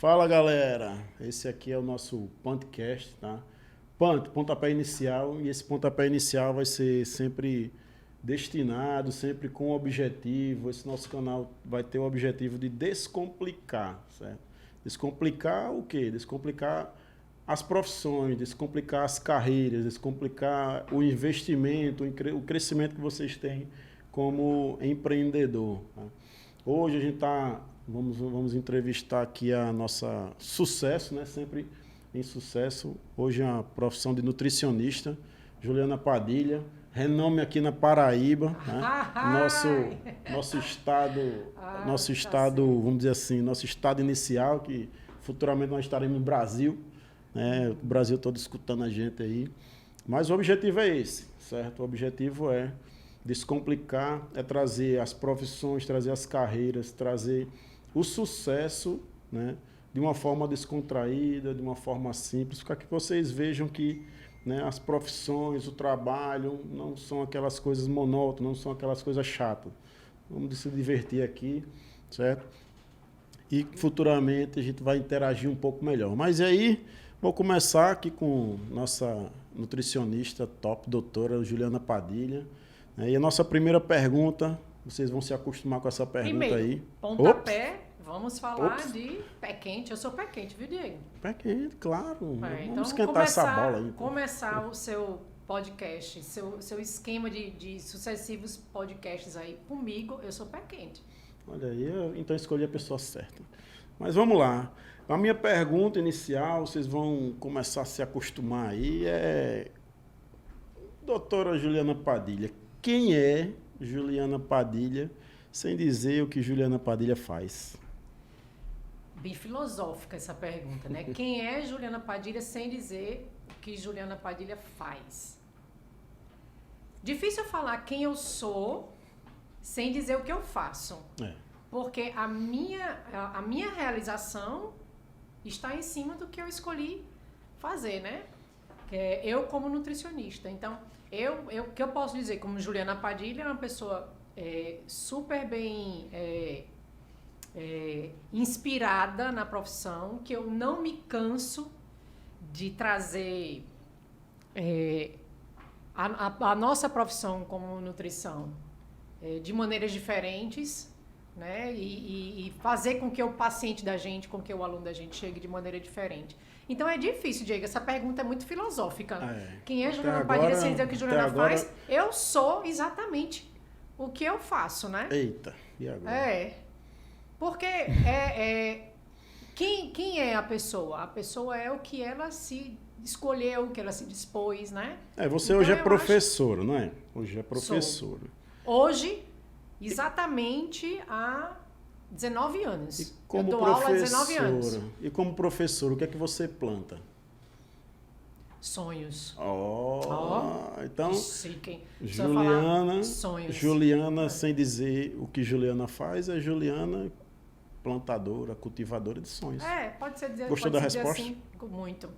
Fala, galera. Esse aqui é o nosso podcast, tá? Pontapé inicial, e esse pontapé inicial vai ser sempre destinado, sempre com objetivo. Esse nosso canal vai ter o objetivo de descomplicar, certo? Descomplicar o quê? Descomplicar as profissões, descomplicar as carreiras, descomplicar o investimento, o crescimento que vocês têm como empreendedor, tá? Hoje a gente vamos entrevistar aqui a nossa Sucesso, né? Sempre em sucesso. Hoje a profissão de nutricionista, Juliana Padilha, renome aqui na Paraíba, né? Nosso estado, vamos dizer assim, nosso estado inicial, que futuramente nós estaremos no Brasil, né? O Brasil todo escutando a gente aí. Mas o objetivo é esse, certo? O objetivo é descomplicar, é trazer as profissões, trazer as carreiras, trazer o sucesso, né, de uma forma descontraída, de uma forma simples, para que vocês vejam que, né, as profissões, o trabalho, não são aquelas coisas monótonas, não são aquelas coisas chatas. Vamos se divertir aqui, certo? E futuramente a gente vai interagir um pouco melhor. Mas aí, vou começar aqui com nossa nutricionista top, doutora Juliana Padilha. E a nossa primeira pergunta, vocês vão se acostumar com essa pergunta. Primeiro, aí. Pontapé, vamos falar de pé quente. Eu sou pé quente, viu, Diego? Pé quente, claro. Vamos então, esquentar essa bola aí. Começar o seu podcast, seu esquema de sucessivos podcasts aí comigo, eu sou pé quente. Olha aí, então escolhi a pessoa certa. Mas vamos lá. A minha pergunta inicial, vocês vão começar a se acostumar aí, doutora Juliana Padilha, quem é Juliana Padilha, sem dizer o que Juliana Padilha faz? Bem filosófica essa pergunta, né? Quem é Juliana Padilha sem dizer o que Juliana Padilha faz? Difícil falar quem eu sou sem dizer o que eu faço. Porque a minha realização está em cima do que eu escolhi fazer, né? Que é eu como nutricionista. Então, o que eu posso dizer como Juliana Padilha é uma pessoa super bem inspirada na profissão, que eu não me canso de trazer a nossa profissão como nutrição de maneiras diferentes, né? E fazer com que o paciente da gente, com que o aluno da gente chegue de maneira diferente. Então é difícil, Diego, essa pergunta é muito filosófica. Quem é Juliana Padilha sem dizer o que Juliana faz? Eu sou exatamente o que eu faço, né? Eita, e agora? Porque quem é a pessoa? A pessoa é o que ela se escolheu, o que ela se dispôs, né? Você então, hoje é professora, não é? Hoje é professora. Hoje, exatamente há 19 anos. E como eu dou aula há 19 anos. E como professora, o que é que você planta? Sonhos. Então, Juliana, sem dizer o que Juliana faz, é Juliana plantadora, cultivadora de sonhos. Pode ser dizer. Gostou da resposta? Assim, muito.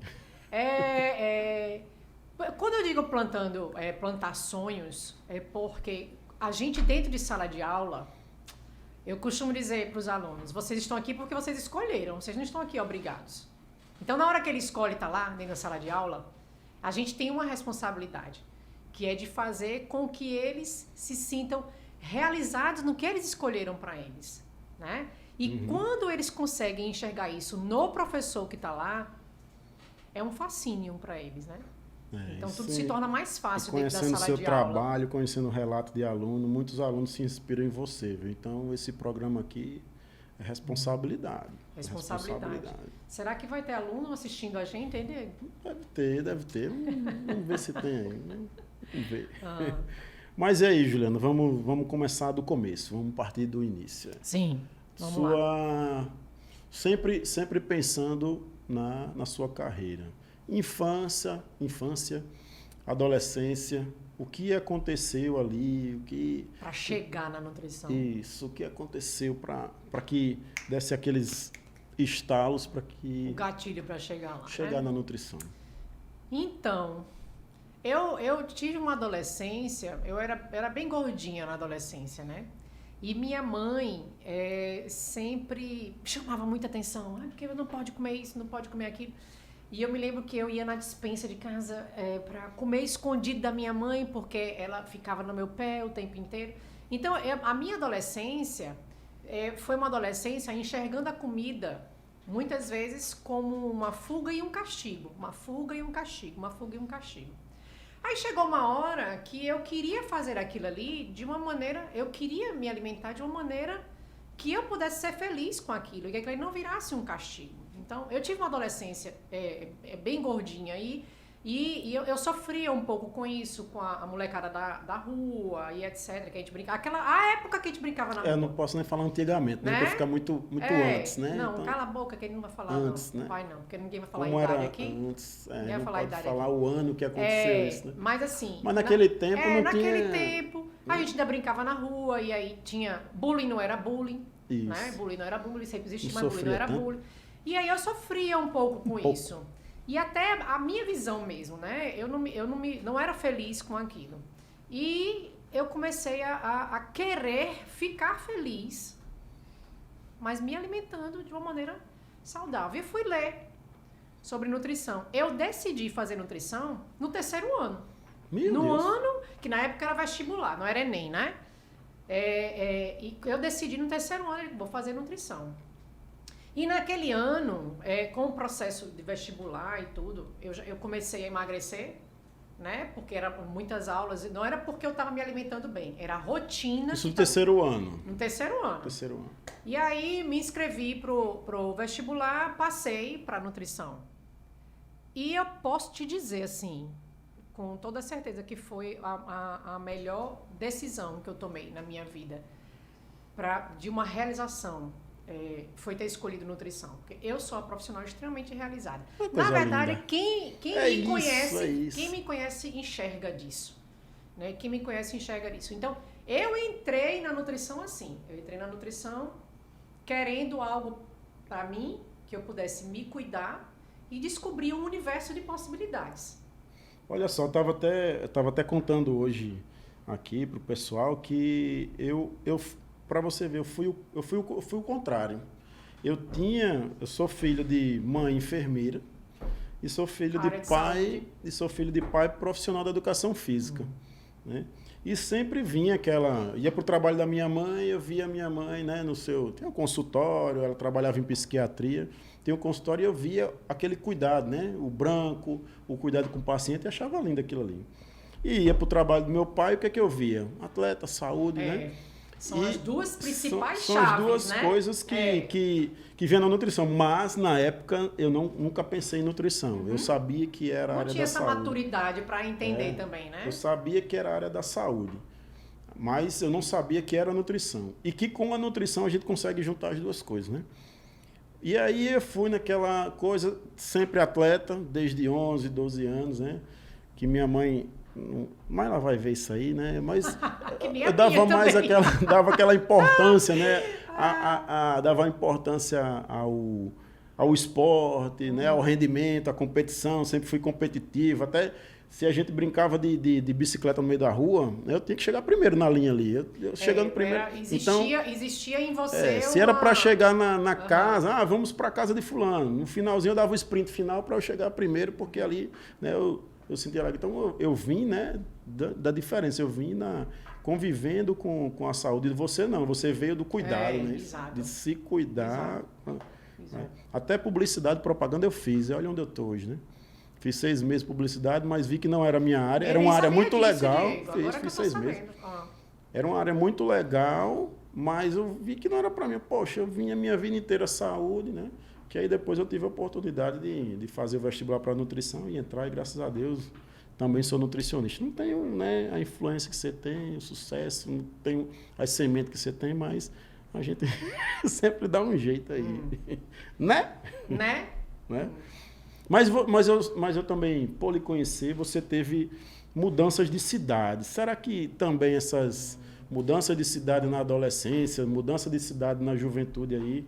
Quando eu digo plantar sonhos, é porque a gente dentro de sala de aula, eu costumo dizer para os alunos, vocês estão aqui porque vocês escolheram, vocês não estão aqui obrigados. Então, na hora que ele escolhe estar lá, dentro da sala de aula, a gente tem uma responsabilidade, que é de fazer com que eles se sintam realizados no que eles escolheram para eles, né? E quando eles conseguem enxergar isso no professor que está lá, é um fascínio para eles, né? Então, tudo se torna mais fácil dentro da sala de aula. Conhecendo o seu trabalho, conhecendo o relato de aluno, muitos alunos se inspiram em você, viu? Então, esse programa aqui é responsabilidade. Responsabilidade. Será que vai ter aluno assistindo a gente, hein, Diego? Deve ter. Vamos ver se tem aí. Vamos ver. Mas e aí, Juliana, vamos começar do começo, vamos partir do início. Sim, vamos lá. Sempre pensando na sua carreira. Infância, adolescência, o que aconteceu ali, para chegar na nutrição. Isso, o que aconteceu para que desse aqueles estalos para que... O gatilho para chegar lá. Chegar na nutrição. Então, eu tive uma adolescência, eu era bem gordinha na adolescência, né? E minha mãe sempre chamava muita atenção. Porque não pode comer isso, não pode comer aquilo. E eu me lembro que eu ia na despensa de casa para comer escondido da minha mãe, porque ela ficava no meu pé o tempo inteiro. Então, a minha adolescência foi uma adolescência enxergando a comida, muitas vezes, como uma fuga e um castigo. Uma fuga e um castigo, uma fuga e um castigo. Aí chegou uma hora que eu queria fazer aquilo ali de uma maneira, eu queria me alimentar de uma maneira que eu pudesse ser feliz com aquilo, e que aquilo não virasse um castigo. Então, eu tive uma adolescência bem gordinha e eu sofria um pouco com isso, com a molecada da rua e etc, que a gente brincava. A época que a gente brincava na rua. Eu não posso nem falar antigamente, né? Porque fica muito antes, né? Não, então, cala a boca que ele não vai falar antes, não. Né? Vai não, porque ninguém vai falar Como a idade era aqui. Antes, ninguém vai não falar a pode idade falar aqui. o ano que aconteceu isso, né? Mas assim... Mas naquele tempo não naquele tinha... tempo, a gente ainda brincava na rua e aí tinha... Bullying não era bullying, Isso. né? Bullying não era bullying, sempre existia, Não mas bullying não era sofria bullying. E aí eu sofria um pouco com isso. E até a minha visão mesmo, né? Eu não era feliz com aquilo. E eu comecei a querer ficar feliz, mas me alimentando de uma maneira saudável. E fui ler sobre nutrição. Eu decidi fazer nutrição no 3º ano. No ano, que na época era vestibular, não era Enem, né? E eu decidi no 3º ano, vou fazer nutrição. E naquele ano, com o processo de vestibular e tudo, eu comecei a emagrecer, né? Porque eram muitas aulas, e não era porque eu estava me alimentando bem, era a rotina. Isso no 3º ano. No 3º ano. 3º ano. E aí me inscrevi pro vestibular, passei para nutrição. E eu posso te dizer, assim, com toda certeza, que foi a melhor decisão que eu tomei na minha vida de uma realização. Foi ter escolhido nutrição, porque eu sou uma profissional extremamente realizada. Na verdade, linda. Quem me conhece enxerga disso, né? Quem me conhece enxerga disso. Então, eu entrei na nutrição assim. Eu entrei na nutrição querendo algo para mim, que eu pudesse me cuidar e descobrir um universo de possibilidades. Olha só, eu tava até contando hoje aqui pro pessoal que para você ver, eu fui o contrário. Eu sou filho de mãe enfermeira e sou filho de pai profissional da educação física, né? E sempre ia pro trabalho da minha mãe, eu via a minha mãe, né, tem um consultório, ela trabalhava em psiquiatria, tem um consultório e eu via aquele cuidado, né, o branco, o cuidado com o paciente, e achava lindo aquilo ali. E ia pro trabalho do meu pai, o que é que eu via? Atleta, saúde, né? São as duas principais chaves, são as duas né? coisas que vêm na nutrição. Mas, na época, eu nunca pensei em nutrição. Eu sabia que era a área da saúde. Não tinha essa maturidade para entender também, né? Eu sabia que era a área da saúde. Mas eu não sabia que era a nutrição. E que com a nutrição a gente consegue juntar as duas coisas, né? E aí eu fui naquela coisa, sempre atleta, desde 11, 12 anos, né? Que minha mãe... Mas ela vai ver isso aí, né? Mas eu dava mais dava aquela importância, né? Dava importância ao esporte, né? Ao rendimento, à competição. Sempre fui competitivo. Até se a gente brincava de bicicleta no meio da rua, eu tinha que chegar primeiro na linha ali. Eu chegando primeiro. Existia em você. Se era para chegar na casa, vamos para a casa de fulano. No finalzinho eu dava o sprint final para eu chegar primeiro, porque ali, né? Eu sentia lá. Então, eu vim, né, da diferença. Eu vim convivendo com a saúde. Você não, você veio do cuidado, né? Exato. De se cuidar. Exato. Até publicidade, propaganda eu fiz. Olha onde eu estou hoje, né? Fiz 6 meses de publicidade, mas vi que não era a minha área. Era uma área muito legal. Fiz 6 meses. Era uma área muito legal, mas eu vi que não era para mim. Poxa, eu vim a minha vida inteira saúde, né? Que aí depois eu tive a oportunidade de fazer o vestibular para nutrição e entrar, e graças a Deus também sou nutricionista. Não tenho, né, a influência que você tem, o sucesso, não tenho as sementes que você tem, mas a gente sempre dá um jeito aí. Né? Né? Né? Mas eu também, por lhe conhecer, você teve mudanças de cidade. Será que também essas mudanças de cidade na adolescência, mudança de cidade na juventude aí,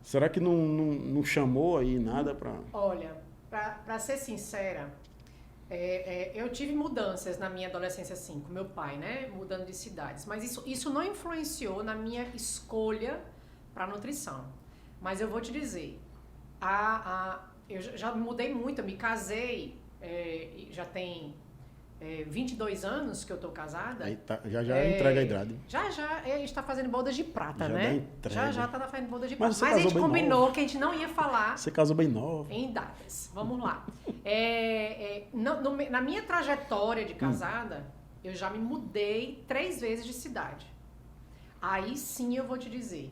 será que não chamou aí nada para... Olha, para ser sincera, Eu tive mudanças na minha adolescência, assim, com meu pai, né? Mudando de cidades. Mas isso não influenciou na minha escolha para nutrição. Mas eu vou te dizer, eu já mudei muito, eu me casei, já tem 22 anos que eu tô casada. Aí já entrega a idade. Já, a gente está fazendo bodas de prata, Já né? já tá fazendo bodas de Mas prata. Mas a gente combinou nova. que a gente não ia falar Você casou bem nova. em datas. Vamos lá. Na minha trajetória de casada, eu já me mudei 3 vezes de cidade. Aí sim eu vou te dizer.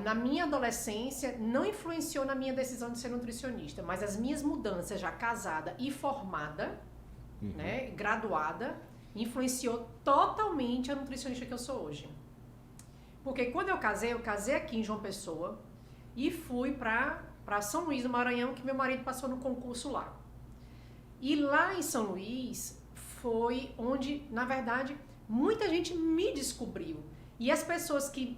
Na minha adolescência, não influenciou na minha decisão de ser nutricionista, mas as minhas mudanças já casada e formada, né, graduada, influenciou totalmente a nutricionista que eu sou hoje. Porque quando eu casei aqui em João Pessoa e fui para São Luís do Maranhão, que meu marido passou no concurso lá. E lá em São Luís foi onde, na verdade, muita gente me descobriu. E as pessoas que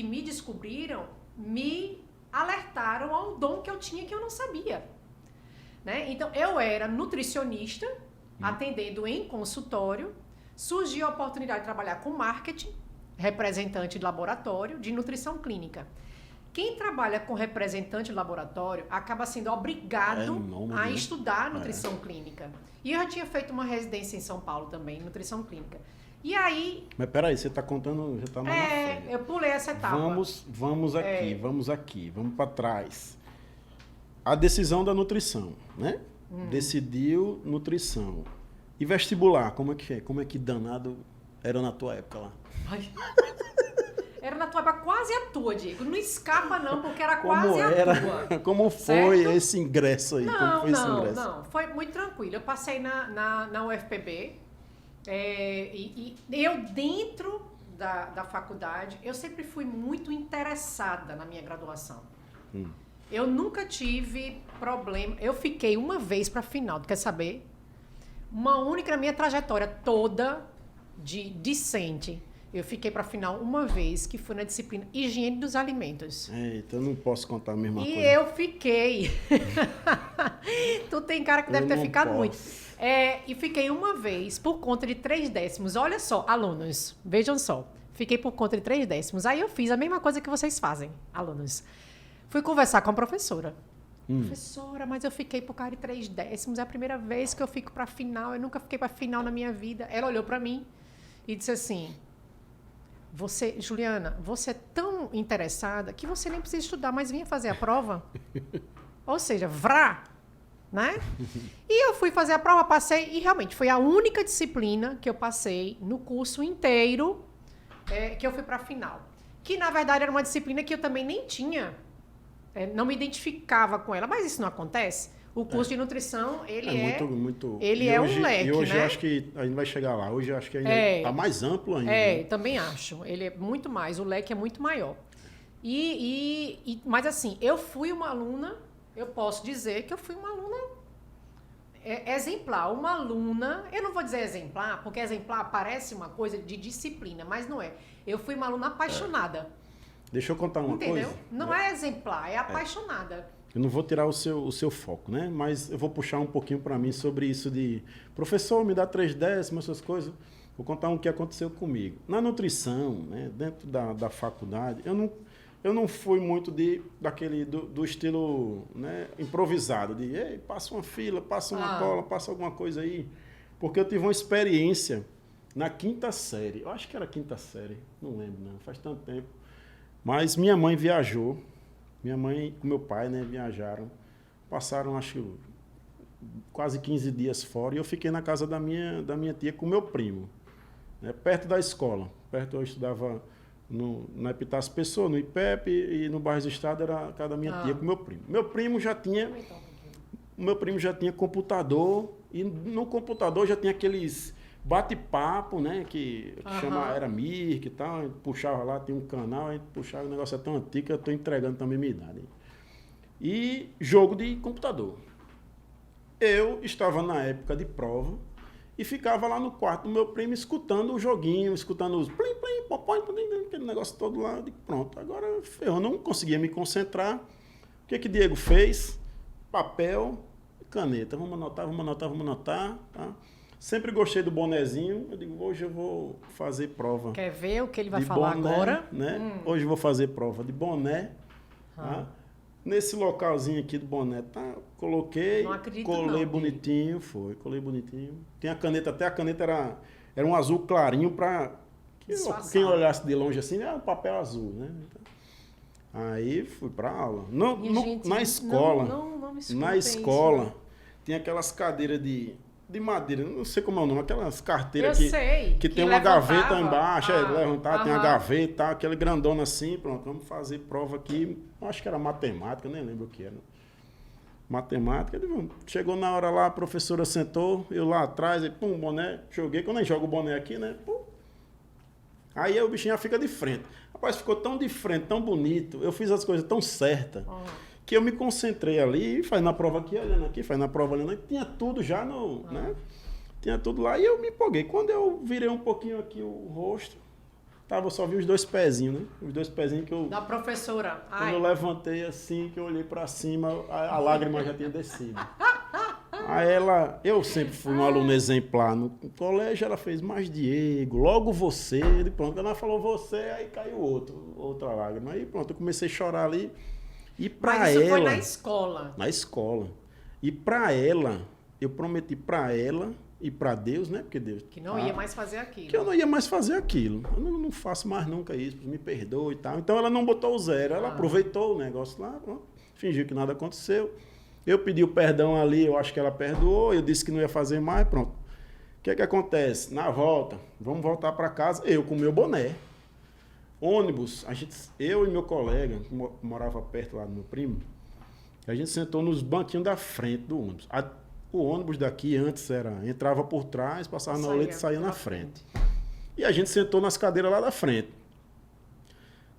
me descobriram me alertaram ao dom que eu tinha que eu não sabia. Né? Então, eu era nutricionista, atendendo em consultório, surgiu a oportunidade de trabalhar com marketing, representante de laboratório, de nutrição clínica. Quem trabalha com representante de laboratório acaba sendo obrigado a estudar nutrição clínica. E eu já tinha feito uma residência em São Paulo também, nutrição clínica. E aí... Mas peraí, você está contando, já está na frente. Eu pulei essa etapa. Vamos para trás. A decisão da nutrição, né? Decidiu nutrição. E vestibular, como é que é? Como é que danado era na tua época lá? Ai. Era na tua época quase a tua, Diego. Não escapa não, porque era quase a tua. Como foi esse ingresso aí? Não, foi muito tranquilo. Eu passei na UFPB, e eu dentro da faculdade, eu sempre fui muito interessada na minha graduação. Eu nunca tive problema. Eu fiquei uma vez para final, quer saber? Uma única na minha trajetória toda de discente. Eu fiquei para final uma vez, que foi na disciplina Higiene dos Alimentos. Eita, eu não posso contar a mesma coisa. E eu fiquei. Tu tem cara que deve ter ficado muito. E fiquei uma vez por conta de 3 décimos. Olha só, alunos, vejam só. Fiquei por conta de 3 décimos. Aí eu fiz a mesma coisa que vocês fazem, alunos. Fui conversar com a professora. Professora, mas eu fiquei por causa de 3 décimos. É a primeira vez que eu fico para final. Eu nunca fiquei para final na minha vida. Ela olhou para mim e disse assim: Juliana, você é tão interessada que você nem precisa estudar, mas vinha fazer a prova. Ou seja, né? E eu fui fazer a prova, passei, e realmente foi a única disciplina que eu passei no curso inteiro que eu fui para a final. Que, na verdade, era uma disciplina que eu também nem tinha, não me identificava com ela, mas isso não acontece. O curso de nutrição, ele é um leque, e hoje né? Eu acho que a gente vai chegar lá. Hoje eu acho que ainda está mais amplo ainda. Né? Também acho. Ele é muito mais, o leque é muito maior. Mas assim, eu fui uma aluna, eu posso dizer que eu fui uma aluna exemplar. Uma aluna, eu não vou dizer exemplar, porque exemplar parece uma coisa de disciplina, mas não é. Eu fui uma aluna apaixonada. Deixa eu contar uma coisa. Entendeu? Não é exemplar, é apaixonada. Eu não vou tirar o seu foco, né? Mas eu vou puxar um pouquinho para mim sobre isso de... Professor, me dá 3 décimos, essas coisas. Vou contar um que aconteceu comigo. Na nutrição, né, dentro da faculdade, eu não fui muito do estilo, né, improvisado. De, ei, passa uma fila, passa uma cola, passa alguma coisa aí. Porque eu tive uma experiência na 5ª série. Eu acho que era 5ª série. Não lembro, não. Faz tanto tempo. Mas minha mãe viajou. Minha mãe e meu pai, né, viajaram, passaram, acho, quase 15 dias fora, e eu fiquei na casa da minha tia com meu primo, né, perto da escola. Eu estudava na Epitácio Pessoa, no IPEP, e no bairro do Estado era a casa da minha tia com meu primo. Meu primo já tinha computador, e no computador já tinha aqueles bate-papo, né, que era Mirk e tal, a gente puxava lá, tinha um canal, a gente puxava, o negócio é tão antigo que eu estou entregando também minha idade. E jogo de computador. Eu estava na época de prova e ficava lá no quarto do meu primo escutando o joguinho, escutando os plim, plim, popói, aquele negócio todo lá, eu digo, pronto, agora eu não conseguia me concentrar. O que Diego fez? Papel, caneta. Vamos anotar, tá? Sempre gostei do bonezinho. Eu digo, hoje eu vou fazer prova. Quer ver o que ele vai falar boné, agora? Né? Hoje eu vou fazer prova de boné. Tá? Nesse localzinho aqui do boné, tá? Coloquei, colei bonitinho, colei bonitinho. Tem a caneta, até a caneta era um azul clarinho para quem olhasse de longe assim, era um papel azul, né? Aí fui para aula. Na escola, na escola, isso, tinha aquelas cadeiras de madeira, não sei como é o nome, aquelas carteiras que tem uma gaveta embaixo, levantar, tem a gaveta, aquele grandona assim, pronto, vamos fazer prova aqui, acho que era matemática, nem lembro o que era. Matemática, chegou na hora lá, a professora sentou, eu lá atrás, e pum, boné, joguei, quando a gente joga o boné aqui, né, pum. Aí o bichinho já fica de frente. Rapaz, ficou tão de frente, tão bonito, eu fiz as coisas tão certas, que eu me concentrei ali, fazendo a prova aqui, olhando aqui, fazendo a prova olhando aqui, tinha tudo já né? Tinha tudo lá e eu me empolguei. Quando eu virei um pouquinho aqui o rosto, só vi os 2 pezinhos, né? Os 2 pezinhos que eu... Da professora. Quando eu levantei assim, que eu olhei pra cima, a lágrima já tinha descido. Aí eu sempre fui um aluno exemplar no colégio, ela fez, mas Diego, logo você, e pronto, quando ela falou você, aí caiu outra lágrima. Aí pronto, eu comecei a chorar ali. E mas isso foi na escola? Na escola. E para ela, eu prometi para ela e para Deus, né? Porque Deus... Que não ia mais fazer aquilo. Que eu não ia mais fazer aquilo. Eu não faço mais nunca isso, me perdoe e tal. Então ela não botou o 0, ela aproveitou o negócio lá, fingiu que nada aconteceu. Eu pedi o perdão ali, eu acho que ela perdoou, eu disse que não ia fazer mais, pronto. O que é que acontece? Na volta, vamos voltar para casa, eu com o meu boné. Ônibus, eu e meu colega, que morava perto lá do meu primo, a gente sentou nos banquinhos da frente do ônibus. O ônibus daqui antes entrava por trás, passava na oleta e saía na frente. E a gente sentou nas cadeiras lá da frente.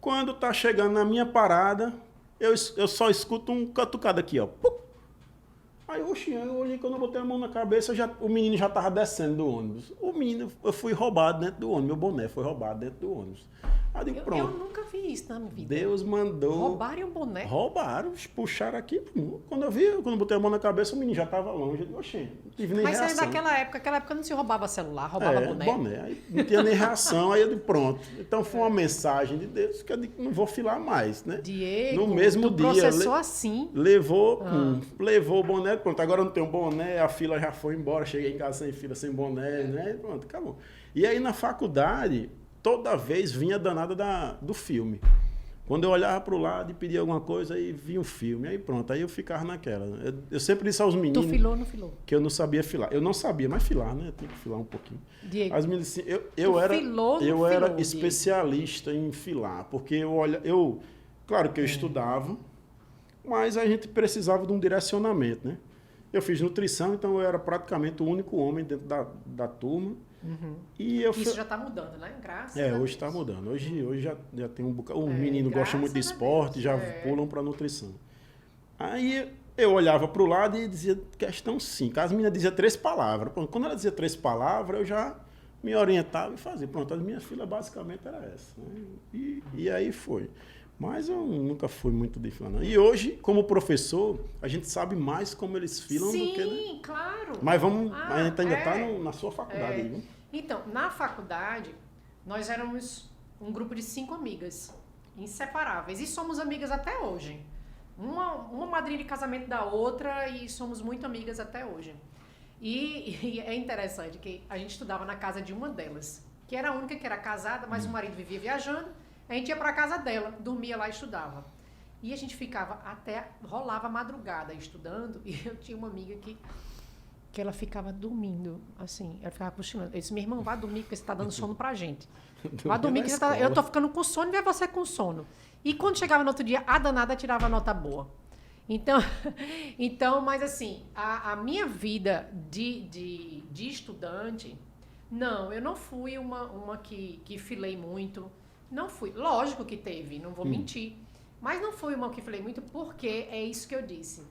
Quando tá chegando na minha parada, eu só escuto um catucado aqui, ó. Pum! Aí, eu olhei, quando eu botei a mão na cabeça, o menino já tava descendo do ônibus. Eu fui roubado dentro do ônibus, meu boné foi roubado dentro do ônibus. Aí eu digo, pronto. Eu nunca vi isso na minha vida. Deus mandou. Roubaram o boné? Roubaram, puxaram aqui. Quando eu botei a mão na cabeça, o menino já estava longe. Eu digo, oxê, não tive nem reação. Mas naquela época não se roubava celular, roubava boné. Aí não tinha nem reação, aí eu digo, pronto. Então foi uma mensagem de Deus que eu digo, não vou filar mais, né? Diego, no mesmo dia, processou assim. Levou o boné, pronto, agora eu não tenho boné, a fila já foi embora, cheguei em casa sem fila, sem boné, né? Pronto, acabou. E aí na faculdade, toda vez vinha a danada do filme. Quando eu olhava para o lado e pedia alguma coisa, aí vinha um filme. Aí pronto, aí eu ficava naquela. Eu sempre disse aos meninos... Tu filou ou não filou? Que eu não sabia filar. Eu não sabia, mas filar, né? Eu tinha que filar um pouquinho. Diego, as meninas assim, eu era especialista em filar, porque claro que eu estudava, mas a gente precisava de um direcionamento, né? Eu fiz nutrição, então eu era praticamente o único homem dentro da turma. E isso já está mudando, né? Graças a Deus. Hoje está mudando. Hoje já tem um bocado. O menino gosta muito de esporte, já pulam para nutrição. Aí eu olhava para o lado e dizia questão 5. As meninas diziam 3 palavras. Quando ela dizia 3 palavras, eu já me orientava e fazia. Pronto, as minhas filas basicamente era essa. Né? E aí foi. Mas eu nunca fui muito de filar, não. E hoje, como professor, a gente sabe mais como eles filam do que... Sim, claro. Mas a gente ainda está na sua faculdade aí, viu? Então, na faculdade, nós éramos um grupo de 5 amigas, inseparáveis. E somos amigas até hoje. Uma madrinha de casamento da outra e somos muito amigas até hoje. E é interessante que a gente estudava na casa de uma delas, que era a única que era casada, mas o marido vivia viajando. A gente ia para a casa dela, dormia lá e estudava. E a gente ficava rolava a madrugada estudando, e eu tinha uma amiga que ela ficava dormindo, assim, ela ficava cochilando. Eu disse, minha irmã, vá dormir, porque você está dando sono pra gente. Vá dormir, que eu tô ficando com sono, e vai você com sono. E quando chegava no outro dia, a danada tirava a nota boa. Então, mas assim, a minha vida de estudante, não, eu não fui uma que filei muito. Não fui. Lógico que teve, não vou mentir. Mas não fui uma que falei muito, porque é isso que eu disse.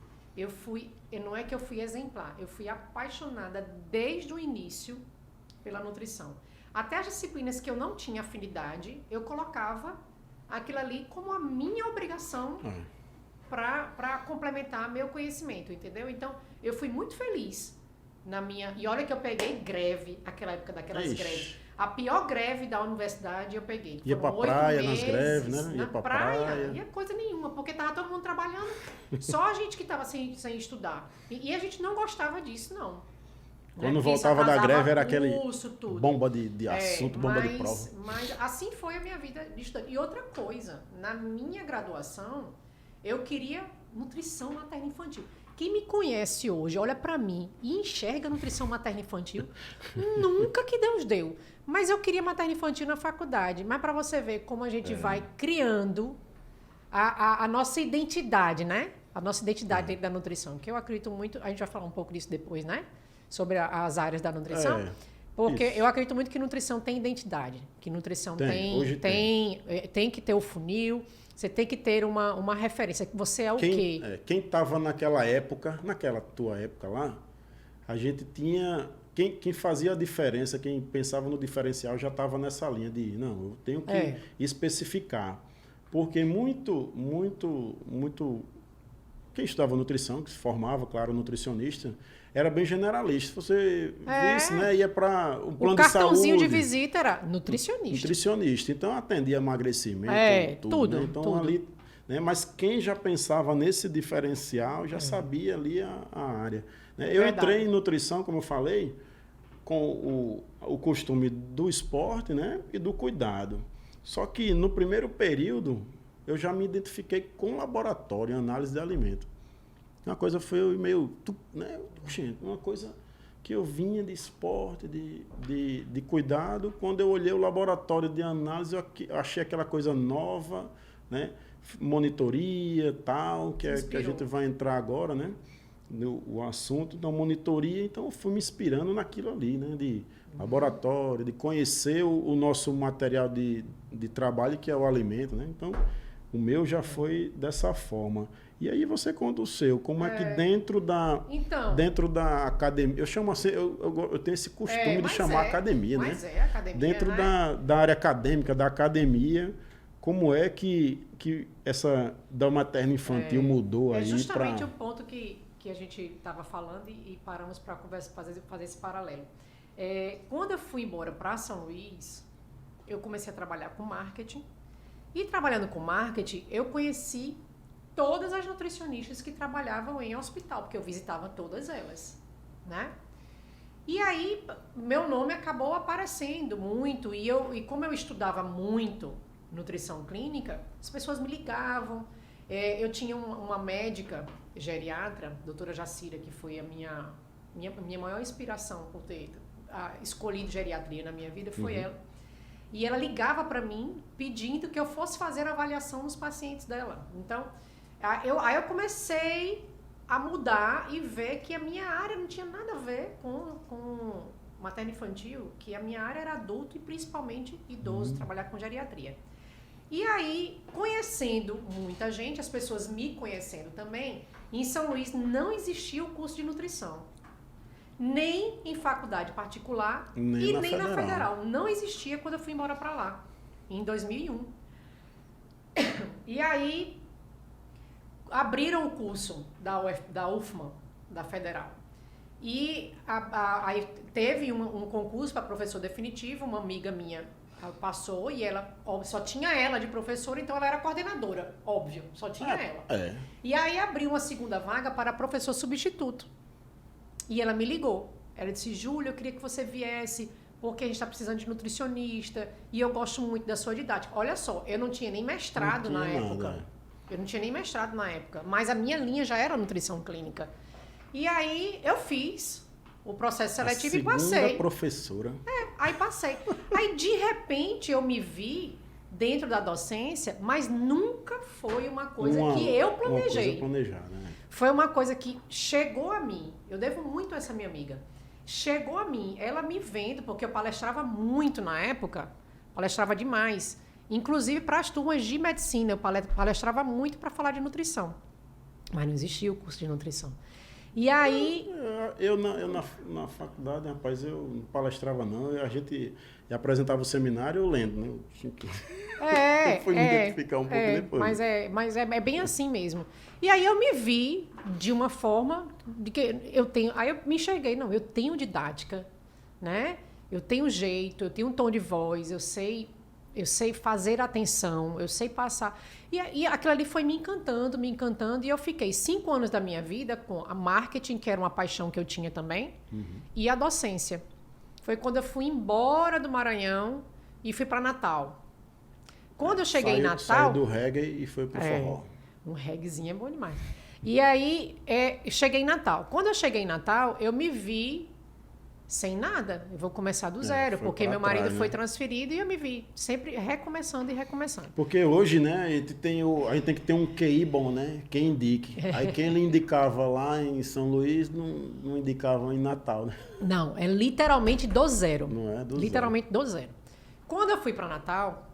Não é que eu fui exemplar, eu fui apaixonada desde o início pela nutrição. Até as disciplinas que eu não tinha afinidade, eu colocava aquilo ali como a minha obrigação para complementar meu conhecimento, entendeu? Então, eu fui muito feliz na minha... E olha que eu peguei greve, aquela época daquelas greves. A pior greve da universidade eu peguei. Ia pra praia nas greves, né? Ia pra praia. Ia coisa nenhuma, porque tava todo mundo trabalhando. Só a gente que tava sem estudar. E a gente não gostava disso, não. Quando voltava da greve era aquele tudo. Bomba de assunto, bomba de prova. Mas assim foi a minha vida de estudante. E outra coisa, na minha graduação, eu queria nutrição materno-infantil. Quem me conhece hoje, olha pra mim e enxerga nutrição materno-infantil, nunca que Deus deu. Mas eu queria materno-infantil na faculdade. Mas para você ver como a gente vai criando a nossa identidade, né? A nossa identidade dentro da nutrição. Que eu acredito muito, a gente vai falar um pouco disso depois, né? Sobre as áreas da nutrição. Porque eu acredito muito que nutrição tem identidade. Que nutrição tem que ter o funil. Você tem que ter uma referência. Você é o quê? Quem estava naquela tua época lá, a gente tinha... Quem fazia a diferença, quem pensava no diferencial, já estava nessa linha de, não, eu tenho que especificar. Porque quem estudava nutrição, que se formava, claro, nutricionista, era bem generalista. Você visse, né, ia para o plano de saúde. O cartãozinho de visita era nutricionista. Nutricionista. Então, atendia emagrecimento, tudo. Né? Então, tudo. Ali, né, mas quem já pensava nesse diferencial, já sabia ali a área. Né? Eu entrei em nutrição, como eu falei, com o costume do esporte, né, e do cuidado. Só que no primeiro período, eu já me identifiquei com laboratório, análise de alimento. Uma coisa foi meio... Né, uma coisa que eu vinha de esporte, de cuidado. Quando eu olhei o laboratório de análise, eu achei aquela coisa nova, né, monitoria, tal, que a gente vai entrar agora, né? O assunto da monitoria, então eu fui me inspirando naquilo ali, né, de laboratório, de conhecer o nosso material de trabalho, que é o alimento, né? Então, o meu já foi dessa forma. E aí você conta o seu, como é que dentro da academia, eu chamo assim, eu tenho esse costume de chamar academia, né? Academia, dentro da área acadêmica, da academia, como é que essa da materno-infantil mudou aí para... É justamente o ponto que a gente estava falando e paramos para fazer esse paralelo. Quando eu fui embora para São Luís, eu comecei a trabalhar com marketing. E trabalhando com marketing, eu conheci todas as nutricionistas que trabalhavam em hospital, porque eu visitava todas elas, né? E aí, meu nome acabou aparecendo muito. E como eu estudava muito nutrição clínica, as pessoas me ligavam. Eu tinha uma médica geriatra, doutora Jacira, que foi a minha maior inspiração por ter escolhido geriatria na minha vida, foi ela. E ela ligava para mim pedindo que eu fosse fazer a avaliação nos pacientes dela. Então, aí eu comecei a mudar e ver que a minha área não tinha nada a ver com materno-infantil, que a minha área era adulto e principalmente idoso, trabalhar com geriatria. E aí, conhecendo muita gente, as pessoas me conhecendo também, em São Luís não existia o curso de nutrição. Nem em faculdade particular nem na federal. Não existia quando eu fui embora para lá, em 2001. E aí, abriram o curso da UFMA, da federal. E aí teve um concurso para professor definitivo, uma amiga minha passou e ela só tinha ela de professora, então ela era coordenadora, óbvio, só tinha ela. E aí abriu uma segunda vaga para professor substituto. E ela me ligou. Ela disse: Júlia, eu queria que você viesse, porque a gente está precisando de nutricionista e eu gosto muito da sua didática. Olha só, eu não tinha nem mestrado na época. Eu não tinha nem mestrado na época, mas a minha linha já era nutrição clínica. E aí eu fiz o processo seletivo e passei. Segunda professora. Aí passei. Aí de repente eu me vi dentro da docência, mas nunca foi uma coisa que eu planejei. Uma coisa planejada, né? Foi uma coisa que chegou a mim. Eu devo muito a essa minha amiga. Chegou a mim, ela me vendo, porque eu palestrava muito na época, palestrava demais. Inclusive para as turmas de medicina, eu palestrava muito para falar de nutrição. Mas não existia o curso de nutrição. E aí... Eu na faculdade, rapaz, eu não palestrava não. A gente apresentava o seminário lendo, né? eu fui me identificar um pouco depois. Mas é bem assim mesmo. E aí eu me vi de uma forma de que eu tenho... Aí eu me enxerguei, não, eu tenho didática, né? Eu tenho jeito, eu tenho um tom de voz, eu sei fazer atenção, eu sei passar. E aquilo ali foi me encantando, e eu fiquei 5 anos da minha vida com a marketing, que era uma paixão que eu tinha também, e a docência. Foi quando eu fui embora do Maranhão e fui para Natal. Quando eu cheguei em Natal... Saiu do reggae e foi pro forró. Um reggaezinho é bom demais. E aí, cheguei em Natal. Quando eu cheguei em Natal, eu me vi sem nada. Eu vou começar do zero, porque meu marido foi transferido e eu me vi sempre recomeçando e recomeçando. Porque hoje, né, a gente tem que ter um QI bom, né? Quem indique. Aí quem ele indicava lá em São Luís, não indicava em Natal, né? Não, é literalmente do zero. Não é do zero. Literalmente do zero. Quando eu fui para Natal...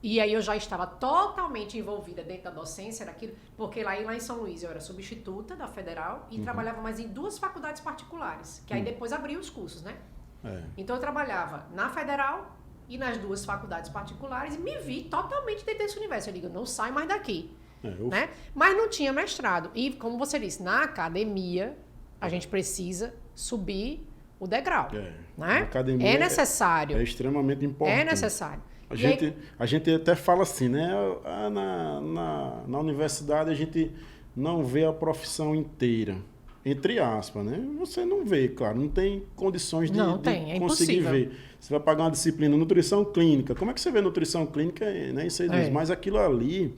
E aí eu já estava totalmente envolvida dentro da docência daquilo, porque lá em São Luís eu era substituta da Federal e trabalhava mais em 2 faculdades particulares, que aí depois abriu os cursos, né? Então eu trabalhava na Federal e nas 2 faculdades particulares e me vi totalmente dentro desse universo. Eu digo, eu não saio mais daqui, né? Mas não tinha mestrado. E como você disse, na academia a gente precisa subir o degrau, né? Academia é necessário. É extremamente importante. É necessário. A gente até fala assim, né? Na universidade a gente não vê a profissão inteira, entre aspas, né? Você não vê, claro, não tem condições de conseguir ver. Você vai pagar uma disciplina, nutrição clínica. Como é que você vê nutrição clínica, né, em 6 meses? Mas aquilo ali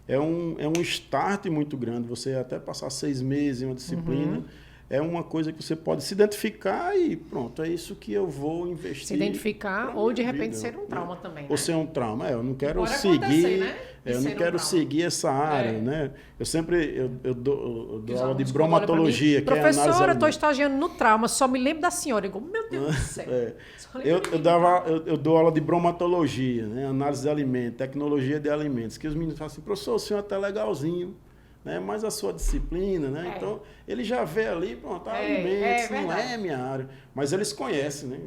é um start muito grande. Você até passar 6 meses em uma disciplina... É uma coisa que você pode se identificar e pronto, é isso que eu vou investir. Se identificar ou de repente ser um trauma também, né? Ou ser um trauma. Eu não quero Pode seguir, né? Eu não quero seguir essa área, né? Eu sempre dou aula de bromatologia, que é análise alimentar. Professora, eu estou estagiando no trauma, só me lembro da senhora. Eu digo, meu Deus do céu. Eu dou aula de bromatologia, né? Análise de alimentos, tecnologia de alimentos. Que os meninos falam assim, professor, o senhor até legalzinho, né? Mas a sua disciplina, né? Então, ele já vê ali, pronto, alimentos, não é minha área. Mas eles conhecem, né?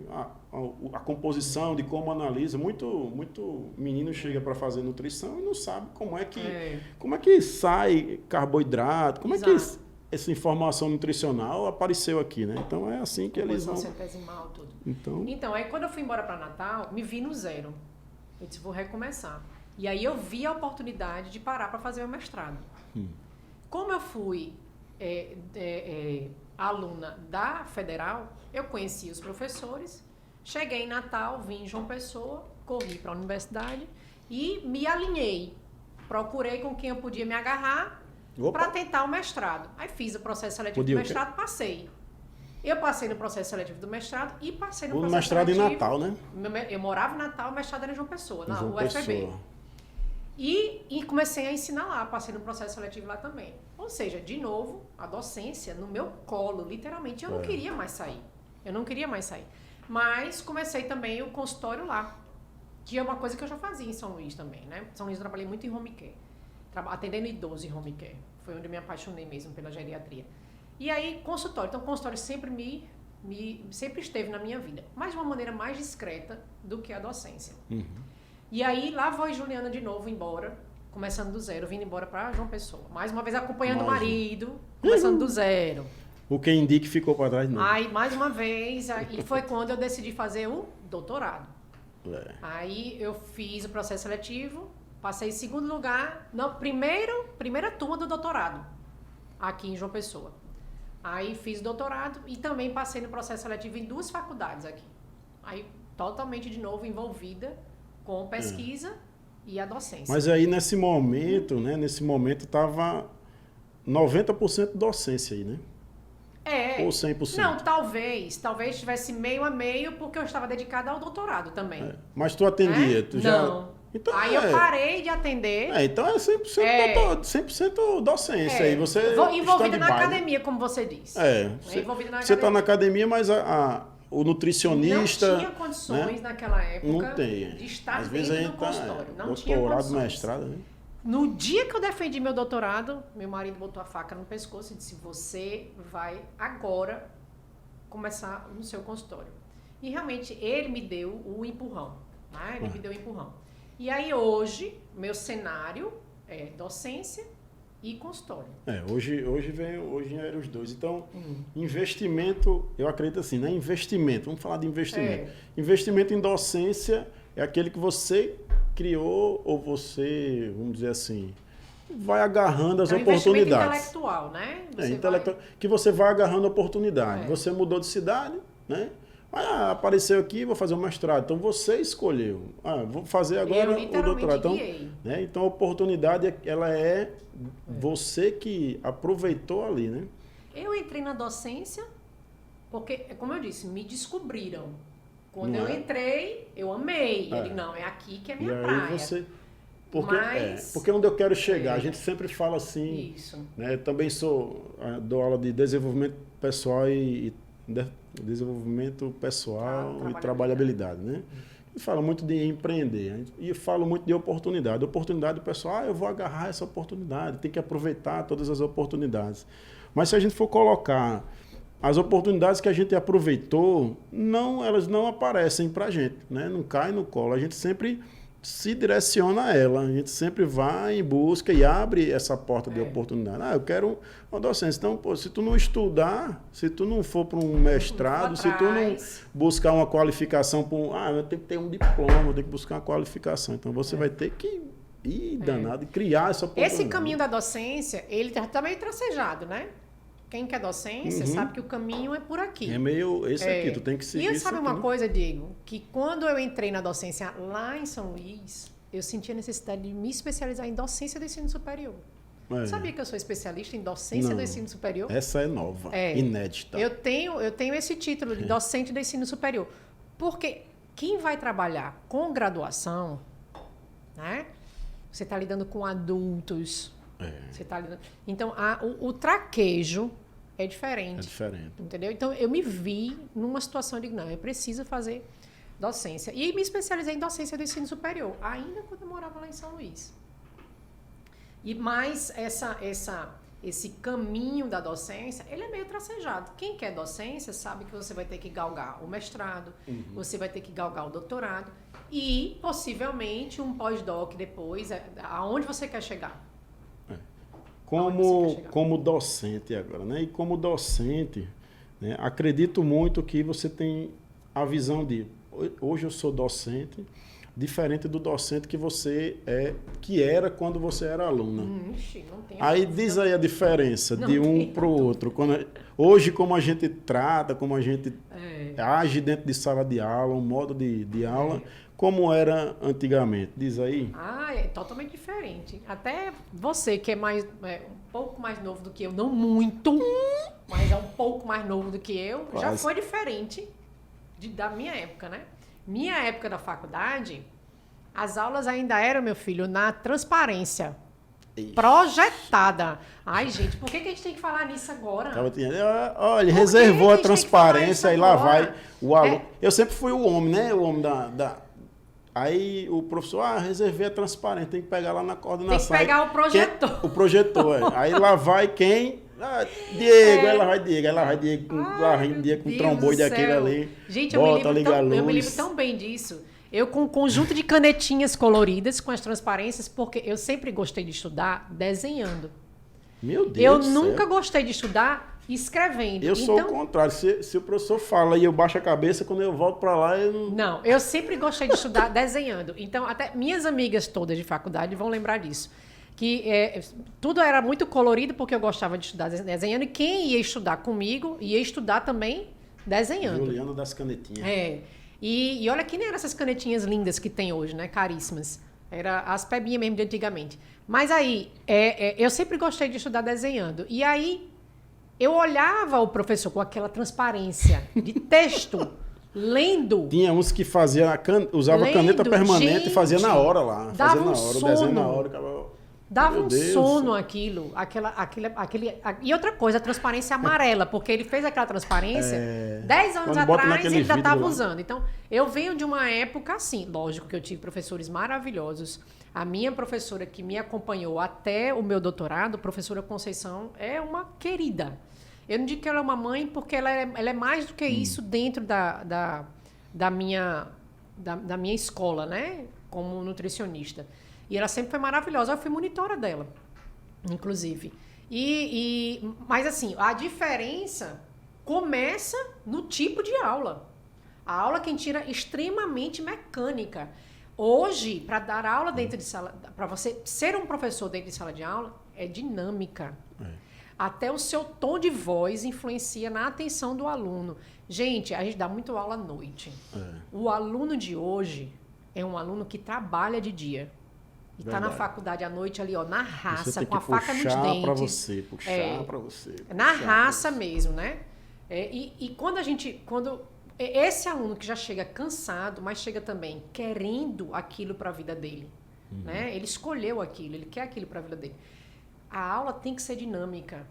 A composição, de como analisa. Muito menino chega para fazer nutrição e não sabe como é que sai carboidrato, como é que essa informação nutricional apareceu aqui, né? Então, é assim que eles vão... centesimal, tudo. Então, aí quando eu fui embora para Natal, me vi no zero. Eu disse, vou recomeçar. E aí eu vi a oportunidade de parar para fazer meu mestrado. Como eu fui aluna da Federal, eu conheci os professores, cheguei em Natal, vim em João Pessoa, corri para a universidade e me alinhei. Procurei com quem eu podia me agarrar para tentar o mestrado. Aí fiz o processo seletivo do mestrado, passei. Eu passei no processo seletivo do mestrado e passei no processo mestrado seletivo. Em Natal, né? Eu morava em Natal, o mestrado era em João Pessoa, na João UFB. Pessoa. E comecei a ensinar lá, passei no processo seletivo lá também. Ou seja, de novo, a docência no meu colo, literalmente. Eu não queria mais sair. Mas comecei também o consultório lá, que é uma coisa que eu já fazia em São Luís também, né? São Luís eu trabalhei muito em home care, atendendo idoso em home care. Foi onde eu me apaixonei mesmo pela geriatria. E aí, consultório. Então, o consultório sempre sempre esteve na minha vida, mas de uma maneira mais discreta do que a docência. E aí, lá foi Juliana de novo embora, começando do zero, vindo embora para João Pessoa. Mais uma vez acompanhando o marido, começando do zero. O que indica que ficou para trás, não. Aí, mais uma vez, e foi quando eu decidi fazer o doutorado. Aí, eu fiz o processo seletivo, passei em segundo lugar, na primeira turma do doutorado, aqui em João Pessoa. Aí, fiz doutorado e também passei no processo seletivo em 2 faculdades aqui. Aí, totalmente de novo envolvida com pesquisa e a docência. Mas aí, nesse momento, né? Nesse momento, estava 90% docência aí, né? Ou 100%? Não, talvez tivesse meio a meio, porque eu estava dedicada ao doutorado também. Mas tu atendia? Tu já... Não. Então, aí eu parei de atender. Então é 100% docência. Aí você envolvida na academia, como você disse. Envolvida na academia. Você está na academia, mas o nutricionista... Não tinha condições naquela época de estar às vezes dentro do consultório. Não tinha doutorado, condições. Mestrado, né? No dia que eu defendi meu doutorado, meu marido botou a faca no pescoço e disse, você vai agora começar no seu consultório. E realmente ele me deu o empurrão. Ele me deu o empurrão. E aí hoje, meu cenário é docência e consultório. Hoje eram os dois. Então, investimento, eu acredito assim, né? Investimento, vamos falar de investimento. Investimento em docência é aquele que você criou ou você, vamos dizer assim, vai agarrando as oportunidades. Intelectual, né? Que você vai agarrando a oportunidade. Você mudou de cidade, né? Apareceu aqui, vou fazer um mestrado. Então, você escolheu. Vou fazer agora o doutorado. Então, a oportunidade, ela é você que aproveitou ali, né? Eu entrei na docência porque, como eu disse, me descobriram. Quando eu entrei, eu amei. Ele, não, é aqui que é minha praia. Porque onde eu quero chegar, a gente sempre fala assim. Isso. Né? Eu também dou aula de desenvolvimento pessoal e desenvolvimento pessoal e trabalhabilidade, né? E falo muito de empreender e falo muito de oportunidade. Oportunidade, pessoal, eu vou agarrar essa oportunidade, tem que aproveitar todas as oportunidades. Mas se a gente for colocar as oportunidades que a gente aproveitou, elas não aparecem para a gente, né? Não cai no colo. A gente sempre se direciona a ela. A gente sempre vai em busca e abre essa porta de oportunidade. Eu quero uma docência. Então, se tu não estudar, se tu não for para um mestrado, se tu não buscar uma qualificação, eu tenho que ter um diploma, eu tenho que buscar uma qualificação. Então, você vai ter que ir danado e criar essa oportunidade. Esse caminho da docência, ele tá meio tracejado, né? Quem quer docência sabe que o caminho é por aqui. É meio esse aqui, tu tem que seguir. E sabe uma coisa, Diego? Que quando eu entrei na docência lá em São Luís, eu senti a necessidade de me especializar em docência do ensino superior. Sabia que eu sou especialista em docência do ensino superior? Essa é nova, inédita. Eu tenho esse título de docente do ensino superior. Porque quem vai trabalhar com graduação, né? Você está lidando com adultos. Você tá lidando... Então, o traquejo é diferente. Entendeu? Então, eu me vi numa situação de, não, eu preciso fazer docência. E me especializei em docência do ensino superior, ainda quando eu morava lá em São Luís. E mais esse caminho da docência, ele é meio tracejado. Quem quer docência sabe que você vai ter que galgar o mestrado, você vai ter que galgar o doutorado e, possivelmente, um pós-doc depois, aonde você quer chegar. Como docente agora, né? E como docente, né, acredito muito que você tem a visão de hoje eu sou docente, diferente do docente que era quando você era aluna. Não tem aí diz aí a diferença de um para o outro. Hoje, como a gente trata, como a gente age dentro de sala de aula, um modo de aula, como era antigamente. Diz aí. É totalmente diferente. Até você que é um pouco mais novo do que eu, não muito, mas é um pouco mais novo do que eu, já foi diferente da minha época, né? Minha época da faculdade, as aulas ainda eram, meu filho, na transparência. Projetada. Ai, gente, por que a gente tem que falar nisso agora? Olha, reservou a transparência e lá vai o aluno. Eu sempre fui o homem, né? O homem Aí o professor, reservei a transparência, tem que pegar lá na coordenação. Tem que pegar o projetor. O projetor, Aí lá vai quem? Diego, aí lá vai Diego, com um tromboide daquele ali. Gente, eu me lembro tão bem disso. Eu com um conjunto de canetinhas coloridas com as transparências, porque eu sempre gostei de estudar desenhando. Meu Deus Eu nunca gostei de estudar escrevendo. Eu sou o contrário. Se o professor fala e eu baixo a cabeça, quando eu volto para lá, eu não... Não, eu sempre gostei de estudar desenhando. Então, até minhas amigas todas de faculdade vão lembrar disso. Que tudo era muito colorido, porque eu gostava de estudar desenhando. E quem ia estudar comigo, ia estudar também desenhando. Juliano das canetinhas. E olha que nem eram essas canetinhas lindas que tem hoje, né? Caríssimas. Era as pebinhas mesmo de antigamente. Mas aí, eu sempre gostei de estudar desenhando. E aí, eu olhava o professor com aquela transparência de texto, lendo. Tinha uns que usava caneta permanente e fazia na hora lá. Dava o desenho na hora. Dava um sono aquilo. E outra coisa, a transparência amarela, porque ele fez aquela transparência 10 anos atrás e ele já estava usando. Então, eu venho de uma época assim. Lógico que eu tive professores maravilhosos. A minha professora que me acompanhou até o meu doutorado, a professora Conceição, é uma querida. Eu não digo que ela é uma mãe, porque ela é mais do que isso dentro da minha escola, né? como nutricionista. E ela sempre foi maravilhosa. Eu fui monitora dela, inclusive. Mas assim, a diferença começa no tipo de aula. A aula quem tira é extremamente mecânica. Hoje, para dar aula dentro de sala, para você ser um professor dentro de sala de aula, é dinâmica. Até o seu tom de voz influencia na atenção do aluno. Gente, a gente dá muito aula à noite. O aluno de hoje é um aluno que trabalha de dia. E está na faculdade à noite ali, ó, na raça, com a faca nos dentes. Puxar para você. Na raça mesmo, né? Quando esse aluno que já chega cansado, mas chega também querendo aquilo para a vida dele, né? Ele escolheu aquilo, ele quer aquilo para a vida dele. A aula tem que ser dinâmica,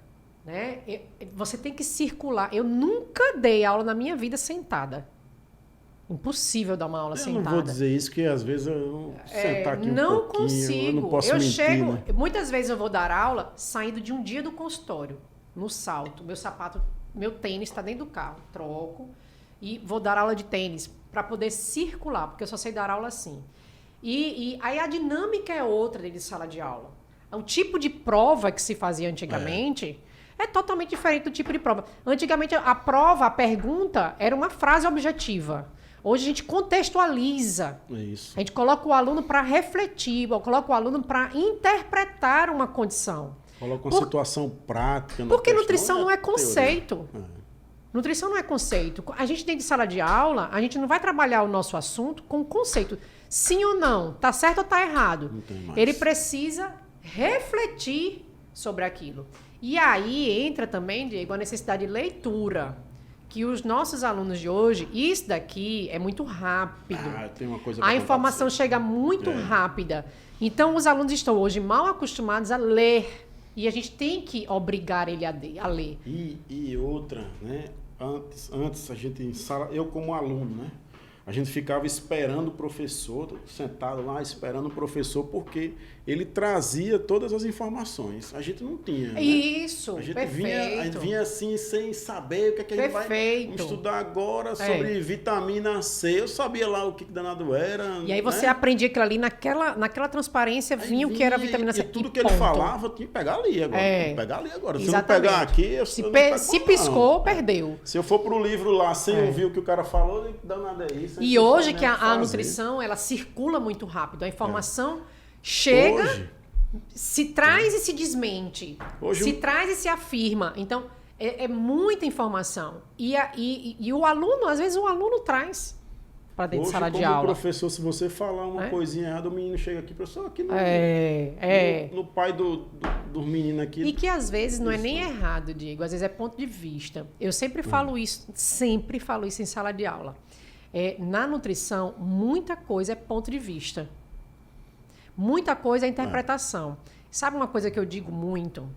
né? Você tem que circular. Eu nunca dei aula na minha vida sentada. Impossível dar uma aula sentada. Eu não vou dizer isso, que às vezes eu sentar aqui não pouquinho, consigo. Eu não posso mentir, chego, né? Muitas vezes eu vou dar aula saindo de um dia do consultório, no salto. Meu sapato, meu tênis está dentro do carro. Troco e vou dar aula de tênis para poder circular, porque eu só sei dar aula assim. E aí a dinâmica é outra dentro de sala de aula. O tipo de prova que se fazia antigamente é totalmente diferente do tipo de prova. Antigamente a prova, a pergunta era uma frase objetiva. Hoje a gente contextualiza. Isso. A gente coloca o aluno para refletir, coloca o aluno para interpretar uma condição. Coloca uma situação prática. Porque nutrição não é conceito. Nutrição não é conceito. A gente dentro de sala de aula, a gente não vai trabalhar o nosso assunto com conceito. Sim ou não? Tá certo ou tá errado? Não tem mais. Ele precisa refletir sobre aquilo. E aí entra também, Diego, a necessidade de leitura. Que os nossos alunos de hoje, isso daqui é muito rápido. Tem uma coisa a informação chega muito rápida. Então, os alunos estão hoje mal acostumados a ler. E a gente tem que obrigar ele a ler. E outra, né? Antes a gente em sala, eu como aluno, né? A gente ficava esperando o professor, sentado lá esperando o professor, porque ele trazia todas as informações. A gente não tinha, né? Isso, a gente perfeito. vinha assim, sem saber o que é que a gente vai estudar agora sobre vitamina C. Eu sabia lá o que danado era. E aí você aprendia aquilo ali, naquela transparência, vinha o que era vitamina C. E tudo que ele falava, tinha que pegar ali agora. Tem que pegar ali agora. Se não pegar aqui, se piscou, perdeu. Se eu for pro livro lá sem ouvir o que o cara falou, danado é isso. E hoje que a nutrição, ela circula muito rápido. A informação chega, se traz e se desmente. Se traz e se afirma. Então, é muita informação. E o aluno, às vezes o aluno traz para dentro de sala de aula. Professor, se você falar uma coisinha errada, o menino chega aqui, professor, aqui não no pai do menino aqui. E que às vezes não é nem errado, Diego, às vezes é ponto de vista. Eu sempre falo isso em sala de aula. Na nutrição, muita coisa é ponto de vista. Muita coisa é interpretação. Sabe uma coisa que eu digo muito?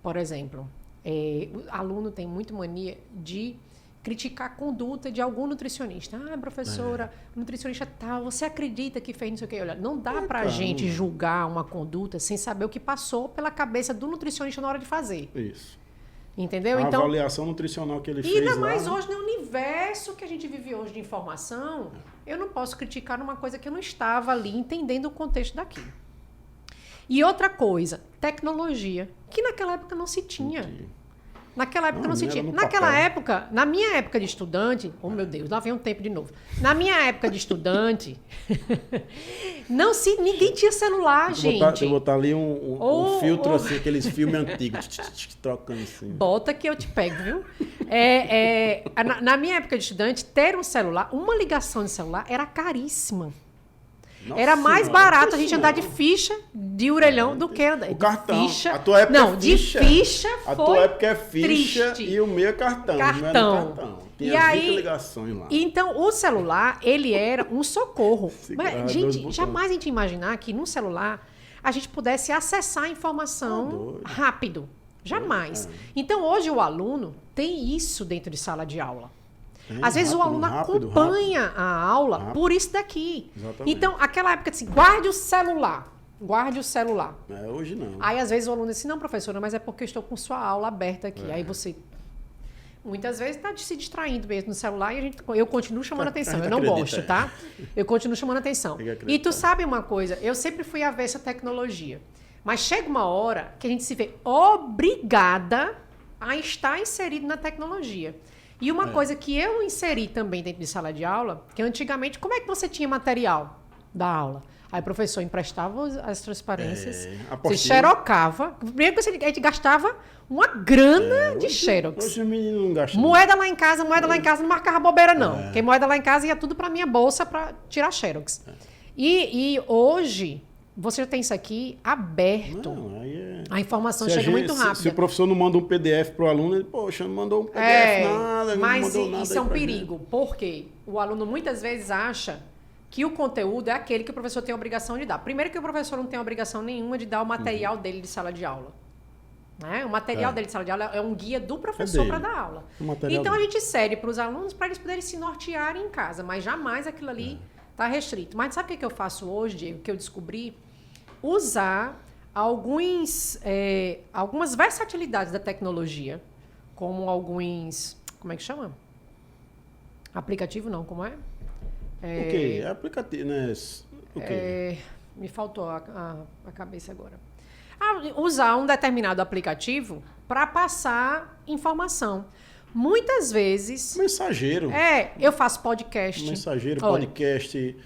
Por exemplo, o aluno tem muito mania de criticar a conduta de algum nutricionista. Professora, nutricionista tal, você acredita que fez não sei o quê? Olha, não dá pra gente julgar uma conduta sem saber o que passou pela cabeça do nutricionista na hora de fazer. Isso. Entendeu? A avaliação nutricional que ele fez ainda lá, mais hoje, no universo que a gente vive hoje de informação, eu não posso criticar uma coisa que eu não estava ali entendendo o contexto daquilo. E outra coisa, tecnologia, que naquela época não se tinha. Naquela época não se tinha. Naquela época, na minha época de estudante, oh meu Deus, lá vem um tempo de novo. Na minha época de estudante, ninguém tinha celular, gente. Deixa eu botar ali um filtro assim, aqueles filmes antigos, trocando assim. Bota que eu te pego, viu? Na minha época de estudante, ter um celular, uma ligação de celular era caríssima. Nossa, era mais barato a gente andar de ficha de orelhão do que o cartão. Ficha. A tua época de ficha foi a tua época é ficha triste. E o meu é cartão. Cartão. Tem as 20 ligações lá. Então, o celular, ele era um socorro. Mas, gente, jamais a gente ia imaginar que no celular a gente pudesse acessar a informação rápido. Jamais. Então, hoje o aluno tem isso dentro de sala de aula. Às vezes o aluno acompanha a aula por isso daqui. Exatamente. Então, aquela época assim, guarde o celular. Guarde o celular. Hoje não. Aí, às vezes, o aluno diz assim, não, professora, mas é porque eu estou com sua aula aberta aqui. Aí você... muitas vezes está se distraindo mesmo no celular e eu continuo chamando atenção. Eu não acredita, gosto, tá? Eu continuo chamando atenção. E tu sabe uma coisa? Eu sempre fui avessa à tecnologia. Mas chega uma hora que a gente se vê obrigada a estar inserido na tecnologia. E uma coisa que eu inseri também dentro de sala de aula, que antigamente, como é que você tinha material da aula? Aí o professor emprestava as transparências, você xerocava. Primeiro que a gente gastava uma grana de xerox. Hoje o menino não gasta. Moeda lá em casa não marcava bobeira, não. Porque moeda lá em casa ia tudo para minha bolsa para tirar xerox. E hoje, você já tem isso aqui aberto. Não, aí a informação chega muito rápido. Se o professor não manda um PDF para o aluno, ele, poxa, não mandou um PDF, nada, mas não mandou nada. Isso é um perigo, porque o aluno muitas vezes acha que o conteúdo é aquele que o professor tem a obrigação de dar. Primeiro que o professor não tem a obrigação nenhuma de dar o material dele de sala de aula. Né? O material dele de sala de aula é um guia do professor para dar aula. Então a gente cede para os alunos para eles poderem se nortearem em casa, mas jamais aquilo ali está restrito. Mas sabe o que eu faço hoje, Diego, que eu descobri? Usar algumas versatilidades da tecnologia, como alguns... Como é que chama? Aplicativo não, como é? O quê? É aplicativo, né? O quê? Me faltou a cabeça agora. Usar um determinado aplicativo para passar informação. Muitas vezes... Mensageiro. Eu faço podcast. Mensageiro, podcast...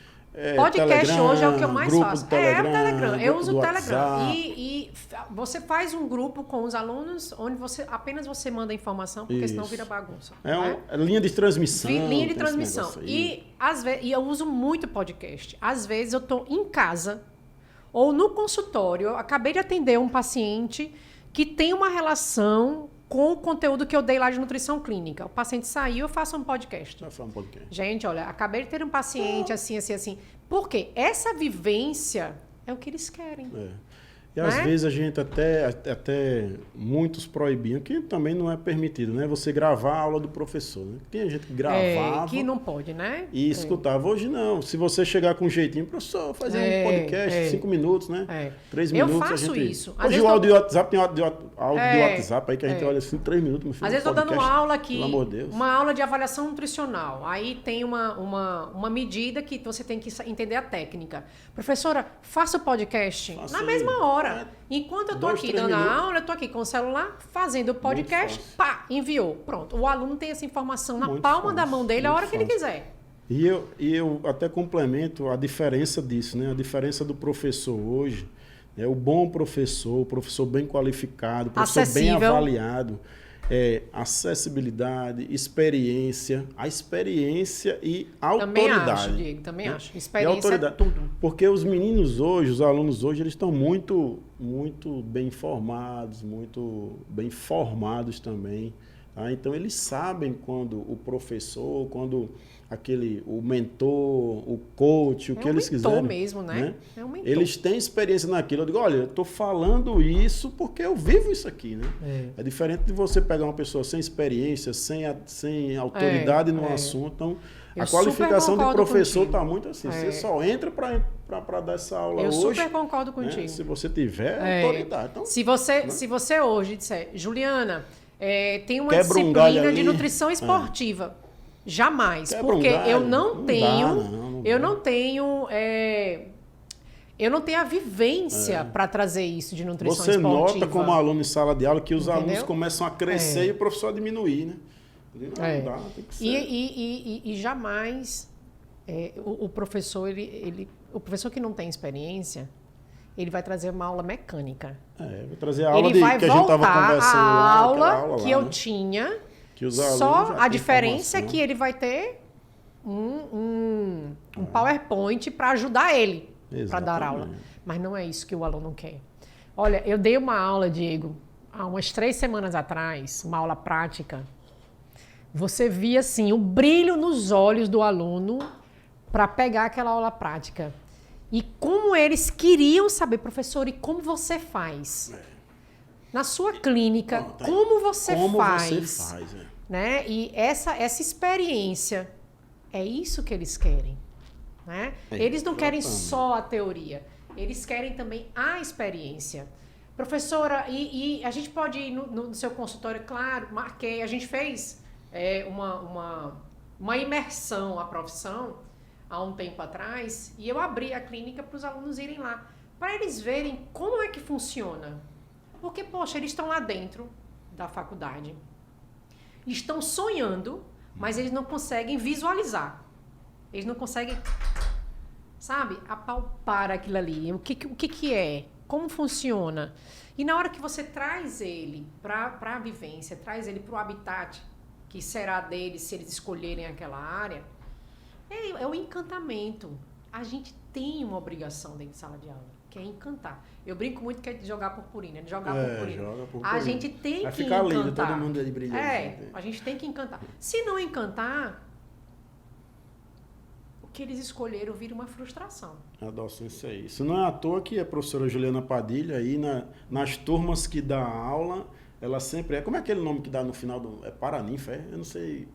podcast Telegram, hoje é o que eu mais faço. O Telegram. Eu uso o Telegram. WhatsApp. E você faz um grupo com os alunos onde apenas você manda informação, porque senão vira bagunça. É linha de transmissão. Linha de transmissão. Às vezes, eu uso muito podcast. Às vezes eu estou em casa ou no consultório. Eu acabei de atender um paciente que tem uma relação com o conteúdo que eu dei lá de nutrição clínica. O paciente saiu, eu faço um podcast. Gente, olha, acabei de ter um paciente assim. Por quê? Essa vivência é o que eles querem. E às vezes a gente até muitos proibiam, que também não é permitido, né? Você gravar a aula do professor, né? Tem gente que gravava... que não pode, né? E escutava. Hoje não. Se você chegar com um jeitinho, professor, fazer um podcast, 5 minutos, né? 3 minutos. Eu faço isso. Hoje o áudio do WhatsApp tem áudio do WhatsApp aí que a gente olha assim, 3 minutos. Meu filho, às vezes eu estou dando uma aula aqui, pelo amor de Deus. Uma aula de avaliação nutricional. Aí tem uma medida que você tem que entender a técnica. Professora, faça o podcast na mesma hora. Enquanto eu estou aqui dando a aula, eu estou aqui com o celular, fazendo o podcast, enviou. Pronto. O aluno tem essa informação na palma da mão dele a hora que ele quiser. E eu até complemento a diferença disso, né? A diferença do professor hoje, o bom professor, o professor bem qualificado, o professor bem avaliado, acessibilidade, experiência, a experiência e autoridade. Também acho, Diego, também acho. Experiência é tudo. Porque os meninos hoje, os alunos hoje, eles estão muito bem informados, muito bem formados também. Tá? Então, eles sabem quando o professor, quando o mentor, o coach, o que eles quiserem. É um mentor mesmo, né? É um mentor. Eles têm experiência naquilo. Eu digo, olha, eu estou falando isso porque eu vivo isso aqui, né? É diferente de você pegar uma pessoa sem experiência, sem autoridade no assunto. Então, a qualificação do professor está muito assim. Você só entra para dar essa aula hoje. Eu super concordo contigo. Né? Se você tiver autoridade. Então, se você hoje disser, Juliana, tem uma disciplina de nutrição esportiva. Jamais, porque eu não tenho a vivência para trazer isso de nutrição esportiva. Você nota como aluno em sala de aula que os alunos começam a crescer e o professor a diminuir, né? Não dá, tem que ser. E jamais o professor, o professor que não tem experiência, ele vai trazer uma aula mecânica. Vai trazer a aula que a gente estava conversando lá. A aula que eu tinha... Só a diferença é que ele vai ter um PowerPoint para ajudar ele para dar aula. Mas não é isso que o aluno quer. Olha, eu dei uma aula, Diego, há umas 3 semanas atrás, uma aula prática. Você via assim, o brilho nos olhos do aluno para pegar aquela aula prática. E como eles queriam saber, professor, e como você faz? Na sua clínica, como você faz? Né? E essa experiência, é isso que eles querem. Né? Eles não querem só a teoria, eles querem também a experiência. Professora, e a gente pode ir no seu consultório, claro, marquei, a gente fez uma imersão à profissão há um tempo atrás e eu abri a clínica para os alunos irem lá, para eles verem como é que funciona. Porque, poxa, eles estão lá dentro da faculdade, estão sonhando, mas eles não conseguem visualizar. Eles não conseguem, sabe, apalpar aquilo ali. O que é? Como funciona? E na hora que você traz ele para a vivência, traz ele para o habitat, que será deles se eles escolherem aquela área, é o encantamento. A gente tem uma obrigação dentro de sala de aula, que é encantar. Eu brinco muito que é de jogar purpurina, de jogar purpurina. Joga purpurina. A gente tem Vai que ficar encantar. lindo, todo mundo ali brilhando. A gente tem que encantar. Se não encantar, o que eles escolheram vira uma frustração. A docência é isso. Não é à toa que a professora Juliana Padilha, aí nas turmas que dá aula, ela sempre é... Como é aquele nome que dá no final do... É Paraninfo, é? Eu não sei...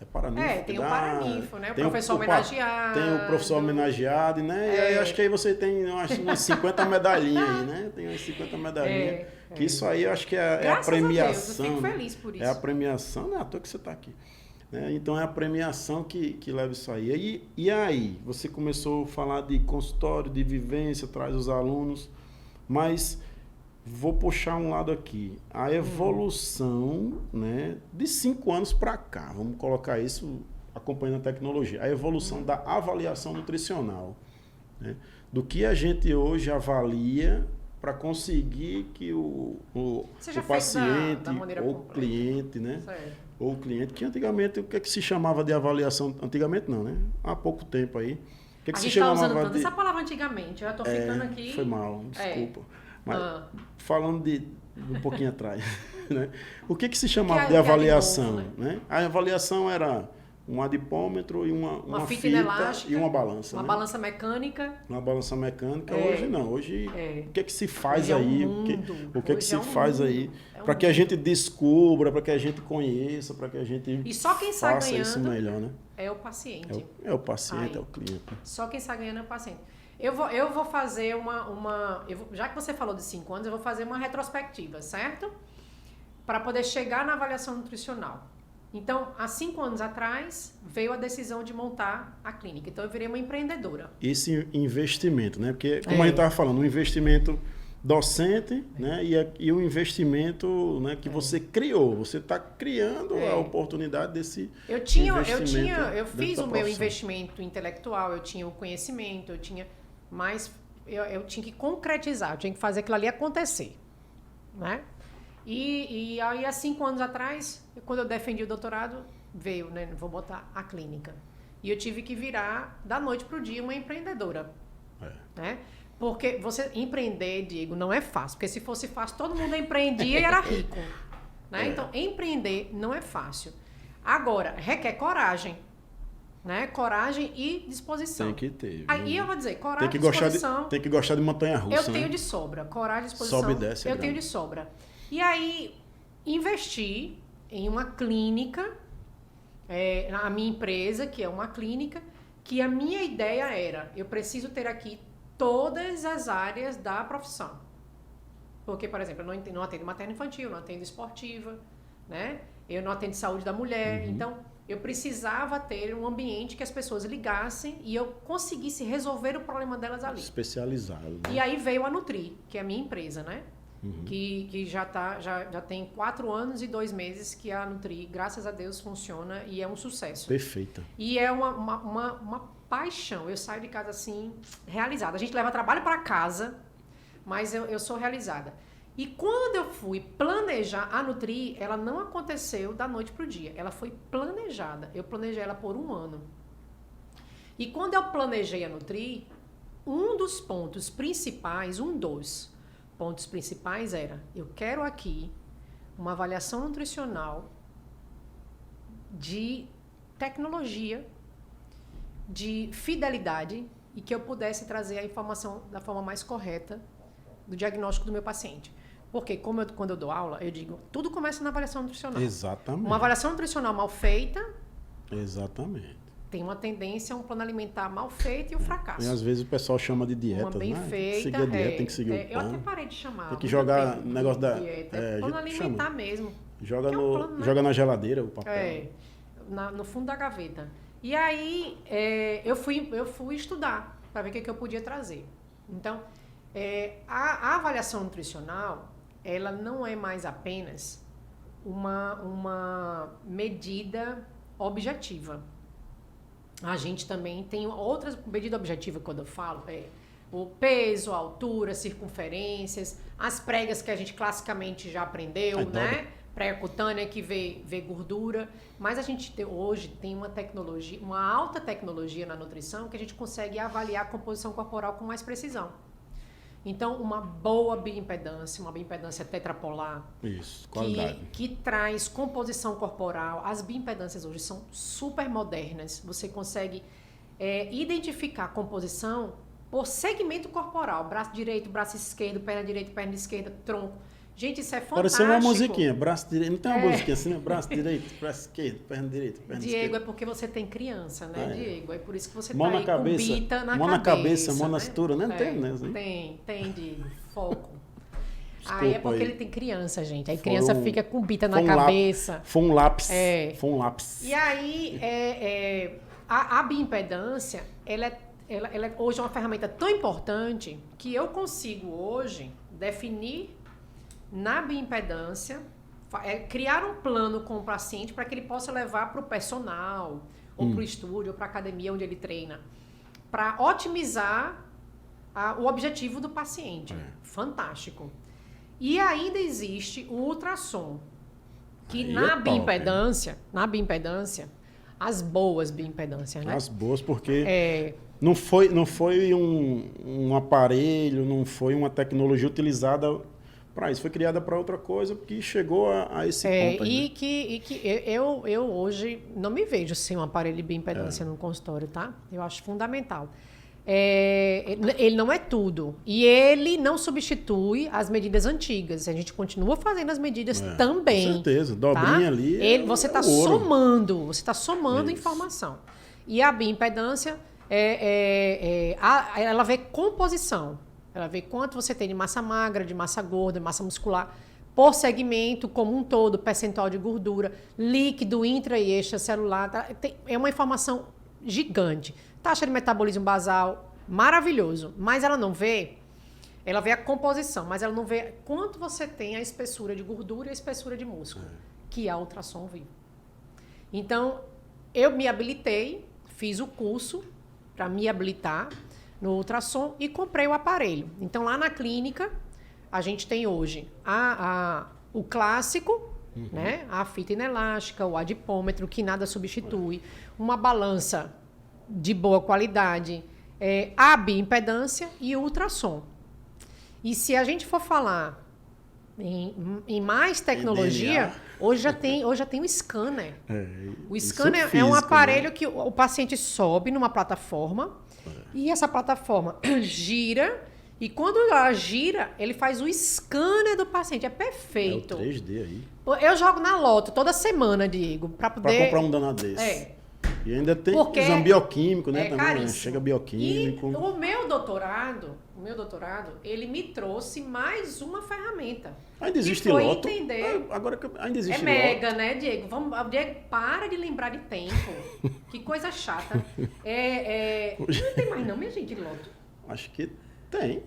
É Paraninfo. Tem o Paraninfo, né? O tem professor homenageado. Tem o professor homenageado, né? E aí acho que aí você tem umas 50 50 aí, né? Tem umas 50 medalhinhas. Que isso aí eu acho que é a premiação. A Deus, eu fico feliz por isso. É a premiação, não é à toa que você está aqui. Então é a premiação que leva isso aí. E aí, você começou a falar de consultório, de vivência, traz os alunos, mas vou puxar um lado aqui. A evolução, né, de 5 anos para cá, vamos colocar isso acompanhando a tecnologia, a evolução da avaliação nutricional, né, do que a gente hoje avalia para conseguir que o paciente ou o cliente, né? Certo. Ou o cliente, que antigamente, o que é que se chamava de avaliação? Antigamente não, né? Há pouco tempo aí. O que é que a se gente está chamava usando tanto essa palavra antigamente, eu já estou ficando aqui... Foi mal, desculpa. Mas falando de um pouquinho atrás, né? O que se chamava de avaliação? Novo, né? A avaliação era um adipômetro e uma fita elástica, e uma balança. Uma balança mecânica. Uma balança mecânica. Hoje não. Hoje, o que se faz hoje aí? O que se faz aí? Para que a gente descubra, para que a gente conheça, para que a gente e só quem sai faça ganhando isso melhor, né? É o paciente. É o paciente, é o cliente. Só quem sai ganhando é o paciente. Eu vou fazer já que você falou de 5 anos, eu vou fazer uma retrospectiva, certo? Para poder chegar na avaliação nutricional. Então, há 5 anos atrás, veio a decisão de montar a clínica. Então, eu virei uma empreendedora. Esse investimento, né? Porque, como a gente estava falando, um investimento docente, né? E o investimento, né, que você criou. Você está criando a oportunidade desse investimento. Eu fiz o meu investimento intelectual, eu tinha o conhecimento, mas eu tinha que concretizar, eu tinha que fazer aquilo ali acontecer, né? E aí, há 5 anos atrás, quando eu defendi o doutorado, veio, né? Vou botar a clínica. E eu tive que virar, da noite para o dia, uma empreendedora. Né? Porque você empreender, Diego, não é fácil. Porque se fosse fácil, todo mundo empreendia e era rico. Né? Então, empreender não é fácil. Agora, requer coragem. Né? Coragem e disposição. Tem que ter. Aí eu vou dizer, coragem e disposição. Tem que gostar de montanha-russa. Eu tenho de sobra. Coragem e disposição. Sobe e desce. Eu tenho de sobra. E aí, investi em uma clínica, a minha empresa, que é uma clínica, que a minha ideia era, eu preciso ter aqui todas as áreas da profissão. Porque, por exemplo, eu não atendo materno-infantil, não atendo esportiva, né? Eu não atendo saúde da mulher. Então, eu precisava ter um ambiente que as pessoas ligassem e eu conseguisse resolver o problema delas ali. Especializado. Né? E aí veio a Nutri, que é a minha empresa, né? Que já tem 4 anos e 2 meses que a Nutri, graças a Deus, funciona e é um sucesso. Perfeita. E é uma paixão. Eu saio de casa assim, realizada. A gente leva trabalho para casa, mas eu sou realizada. E quando eu fui planejar a Nutri, ela não aconteceu da noite para o dia. Ela foi planejada. Eu planejei ela por 1 ano. E quando eu planejei a Nutri, um dos pontos principais era, eu quero aqui uma avaliação nutricional de tecnologia, de fidelidade e que eu pudesse trazer a informação da forma mais correta do diagnóstico do meu paciente. Porque quando eu dou aula, eu digo, tudo começa na avaliação nutricional. Exatamente. Uma avaliação nutricional mal feita... Exatamente. Tem uma tendência a um plano alimentar mal feito e o fracasso. E às vezes o pessoal chama de dieta, uma bem né? feita, tem que seguir a dieta, tem que seguir o plano. Eu até parei de chamar. Tem que jogar negócio da... dieta. Plano alimentar mesmo. Joga, que é um plano, né? joga na geladeira o papel. No fundo da gaveta. E aí eu fui estudar para ver o que eu podia trazer. Então, a avaliação nutricional, ela não é mais apenas uma medida objetiva. A gente também tem outras medidas objetivas quando eu falo, o peso, a altura, circunferências, as pregas que a gente classicamente já aprendeu, né? Prega cutânea que vê gordura, mas a gente hoje tem uma tecnologia, uma alta tecnologia na nutrição que a gente consegue avaliar a composição corporal com mais precisão. Então, uma boa bioimpedância, uma bioimpedância tetrapolar, isso, qualidade, que traz composição corporal. As bioimpedâncias hoje são super modernas. Você consegue identificar a composição por segmento corporal, braço direito, braço esquerdo, perna direita, perna esquerda, tronco. Gente, isso é fantástico. Pareceu uma musiquinha, braço direito. Não tem uma musiquinha assim, né? Braço direito, braço esquerdo, perna direita, perna Diego, esquerda. é porque você tem criança, né, Diego? É por isso que você mão tá na aí cabeça, com bita na mão cabeça. na cabeça, mão na né? cintura, né? Não tem, né? Assim? Tem, Diego. Foco. Desculpa Aí é porque aí. ele tem criança, gente. Aí criança fica com bita na cabeça. Foi um lápis. Foi um lápis. E aí, a bioimpedância, ela hoje é uma ferramenta tão importante que eu consigo hoje definir na bioimpedância, criar um plano com o paciente para que ele possa levar para o personal, ou para o estúdio, ou para a academia onde ele treina, para otimizar o objetivo do paciente. Fantástico. E ainda existe o ultrassom, que na bioimpedância, as boas bioimpedâncias, né? As boas, porque não foi um aparelho, não foi uma tecnologia utilizada para isso, foi criada para outra coisa, porque chegou a esse ponto. E que eu hoje não me vejo sem um aparelho de bioimpedância no consultório, tá? Eu acho fundamental. Ele não é tudo. E ele não substitui as medidas antigas. A gente continua fazendo as medidas também. Com certeza, dobrinha ali. Você está somando informação. E a bioimpedância, ela vê composição. Ela vê quanto você tem de massa magra, de massa gorda, de massa muscular, por segmento, como um todo, percentual de gordura, líquido, intra e extracelular. É uma informação gigante. Taxa de metabolismo basal, maravilhoso. Mas ela vê a composição, mas ela não vê quanto você tem a espessura de gordura e a espessura de músculo, que é o ultrassom vivo. Então, eu me habilitei, fiz o curso para me habilitar no ultrassom e comprei o aparelho. Então, lá na clínica, a gente tem hoje o clássico, né? A fita inelástica, o adipômetro, que nada substitui, uma balança de boa qualidade, a bioimpedância e o ultrassom. E se a gente for falar em mais tecnologia, hoje já tem o scanner. O scanner é um aparelho que o paciente sobe numa plataforma e essa plataforma gira, e quando ela gira, ele faz o scanner do paciente. É perfeito. É o 3D aí. Eu jogo na loto toda semana, Diego, para poder... Para comprar um danado desse. E ainda tem exame bioquímico, né? Também, caríssimo. Chega bioquímico. E o meu doutorado, ele me trouxe mais uma ferramenta. Ainda existe loto? Agora ainda existe loto. Mega, né, Diego? Diego, para de lembrar de tempo. Que coisa chata. Não tem mais não, minha gente, loto. Acho que tem.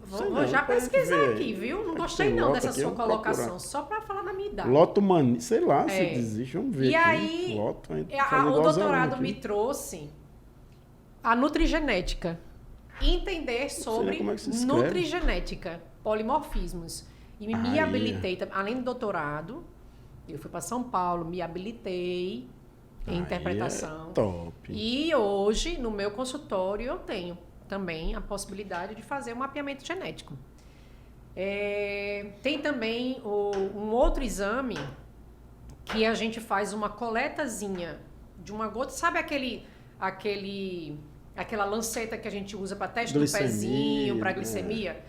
Vou já pesquisar aqui, viu? Não gostei não dessa sua colocação, só para falar da minha idade. Loto mania, sei lá se existe, vamos ver. E aí, o doutorado me trouxe a nutrigenética. Entender sobre nutrigenética, polimorfismos. E me habilitei, além do doutorado, eu fui para São Paulo, me habilitei em interpretação. Top. E hoje, no meu consultório, eu tenho também a possibilidade de fazer um mapeamento genético. Tem também um outro exame que a gente faz uma coletazinha de uma gota. Sabe aquela lanceta que a gente usa para teste do pezinho, para glicemia?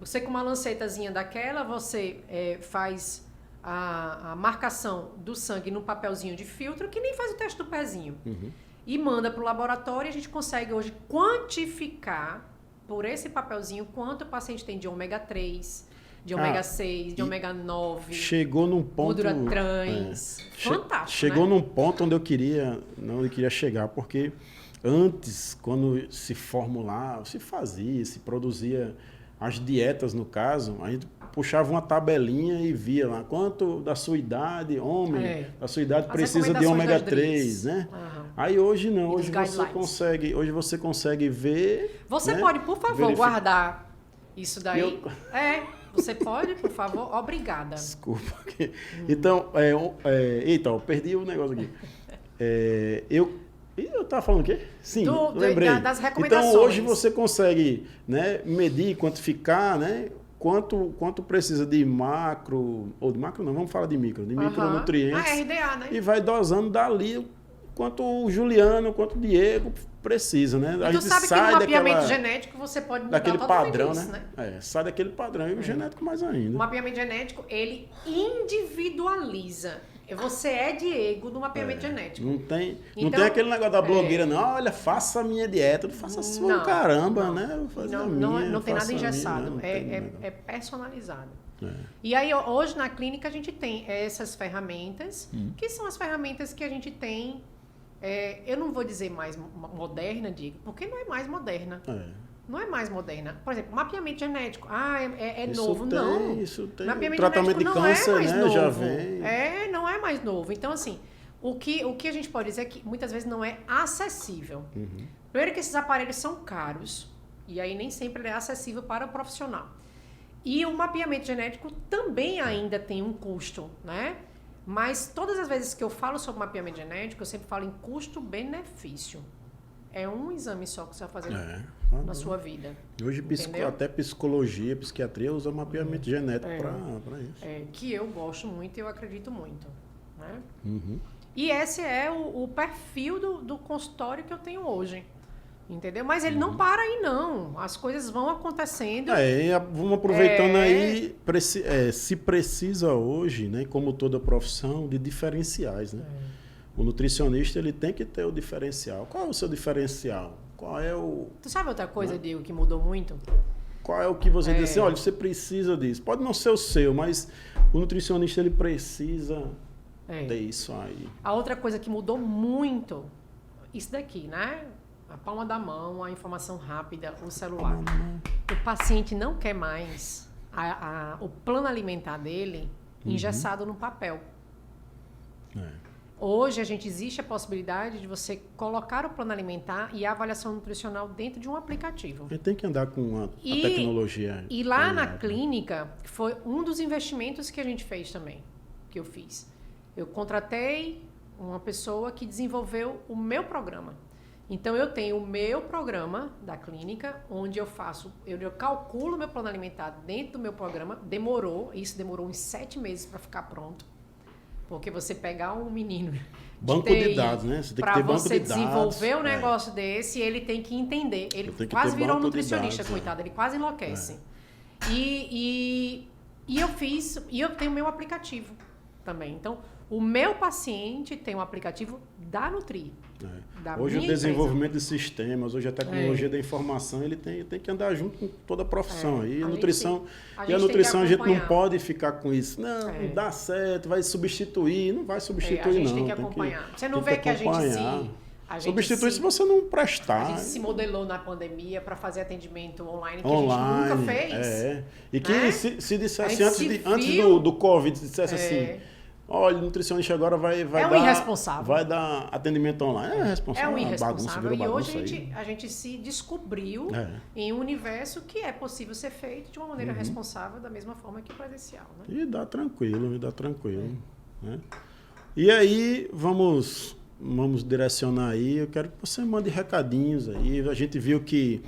Você com uma lancetazinha daquela, você faz a marcação do sangue num papelzinho de filtro, que nem faz o teste do pezinho. E manda para o laboratório, e a gente consegue hoje quantificar por esse papelzinho quanto o paciente tem de ômega 3, de ômega 6, de ômega 9. Chegou num ponto... Gordura trans. Fantástico, Chegou né? num ponto onde eu queria chegar, porque antes, quando se formulava, se fazia, se produzia as dietas, no caso, a gente puxava uma tabelinha e via lá quanto da sua idade, homem, da sua idade As precisa de ômega recomendações das 3, né? Aham. Aí hoje não, E dos guidelines. hoje você consegue ver... Você né? pode, por favor, guardar isso daí? Eu- Você pode, por favor? Obrigada. Desculpa. Então, eita, eu perdi o negócio aqui. Eu estava falando o quê? Sim, lembrei. Das recomendações. Então, hoje você consegue, né, medir, quantificar, né, quanto precisa de macro, ou de macro não, vamos falar de micro, de micronutrientes. RDA, né? E vai dosando dali quanto o Juliano, quanto o Diego precisa, né? E tu sabe que no mapeamento genético você pode mudar daquele totalmente padrão, isso, né? Sai daquele padrão e o genético mais ainda. O mapeamento genético, ele individualiza. Você é Diego no mapeamento genético. Não tem Então, aquele negócio da blogueira, não. Olha, faça a minha dieta. Não faça a sua, caramba, né? Eu vou fazer a minha, não tem nada faça a minha, engessado. não tem nada. É personalizado. E aí, hoje na clínica, a gente tem essas ferramentas, que são as ferramentas que a gente tem. Eu não vou dizer mais moderna, Diego, porque não é mais moderna. Não é mais moderna. Por exemplo, mapeamento genético. Isso novo. tem, não. Isso tem. Mapeamento Tratamento de genético câncer, não é mais né? novo. Já vem. Não é mais novo. Então, assim, o que a gente pode dizer é que muitas vezes não é acessível. Primeiro que esses aparelhos são caros, e aí nem sempre ele é acessível para o profissional. E o mapeamento genético também ainda tem um custo, né? Mas todas as vezes que eu falo sobre mapeamento genético, eu sempre falo em custo-benefício. É um exame só que você vai fazer na sua vida. Hoje até psicologia, psiquiatria usa mapeamento genético para isso. Que eu gosto muito e eu acredito muito. Né? E esse é o perfil do consultório que eu tenho hoje. Entendeu? Mas ele não para aí, não. As coisas vão acontecendo. Vamos aproveitando aí, se precisa hoje, né, como toda profissão, de diferenciais, né? O nutricionista, ele tem que ter o diferencial. Qual é o seu diferencial? Qual é o... Tu sabe outra coisa, Diego, que mudou muito? Qual é o que você diz assim, olha, você precisa disso. Pode não ser o seu, mas o nutricionista, ele precisa ter isso aí. A outra coisa que mudou muito, isso daqui, né? A palma da mão, a informação rápida, o celular. O paciente não quer mais o plano alimentar dele engessado no papel. Hoje, existe a possibilidade de você colocar o plano alimentar e a avaliação nutricional dentro de um aplicativo. Ele tem que andar com a tecnologia. E lá na clínica, foi um dos investimentos que a gente fez também, que eu fiz. Eu contratei uma pessoa que desenvolveu o meu programa. Então, eu tenho o meu programa da clínica, onde eu calculo meu plano alimentar dentro do meu programa. Isso demorou uns 7 meses para ficar pronto. Porque você pegar um menino banco de dados, né? Você tem que ter banco de dados. Para você desenvolver um negócio desse, ele tem que entender. Ele quase virou um nutricionista, coitado. Ele quase enlouquece. E eu tenho o meu aplicativo também. Então, o meu paciente tem um aplicativo da Nutri. Hoje o desenvolvimento de sistemas, hoje a tecnologia da informação, ele tem que andar junto com toda a profissão. E a nutrição a gente não pode ficar com isso. Não dá certo, vai substituir. Não vai substituir, não. A gente tem que acompanhar. Você não vê que a gente substitui se você não prestar. A gente se modelou na pandemia para fazer atendimento online, que a gente nunca fez. E que se dissesse antes do Covid, dissesse assim... Olha, o nutricionista agora vai um irresponsável. Vai dar atendimento online. É irresponsável. É um irresponsável. E hoje a gente se descobriu em um universo que é possível ser feito de uma maneira responsável, da mesma forma que presencial. Né? E dá tranquilo. Né? E aí, vamos direcionar aí. Eu quero que você mande recadinhos aí. A gente viu que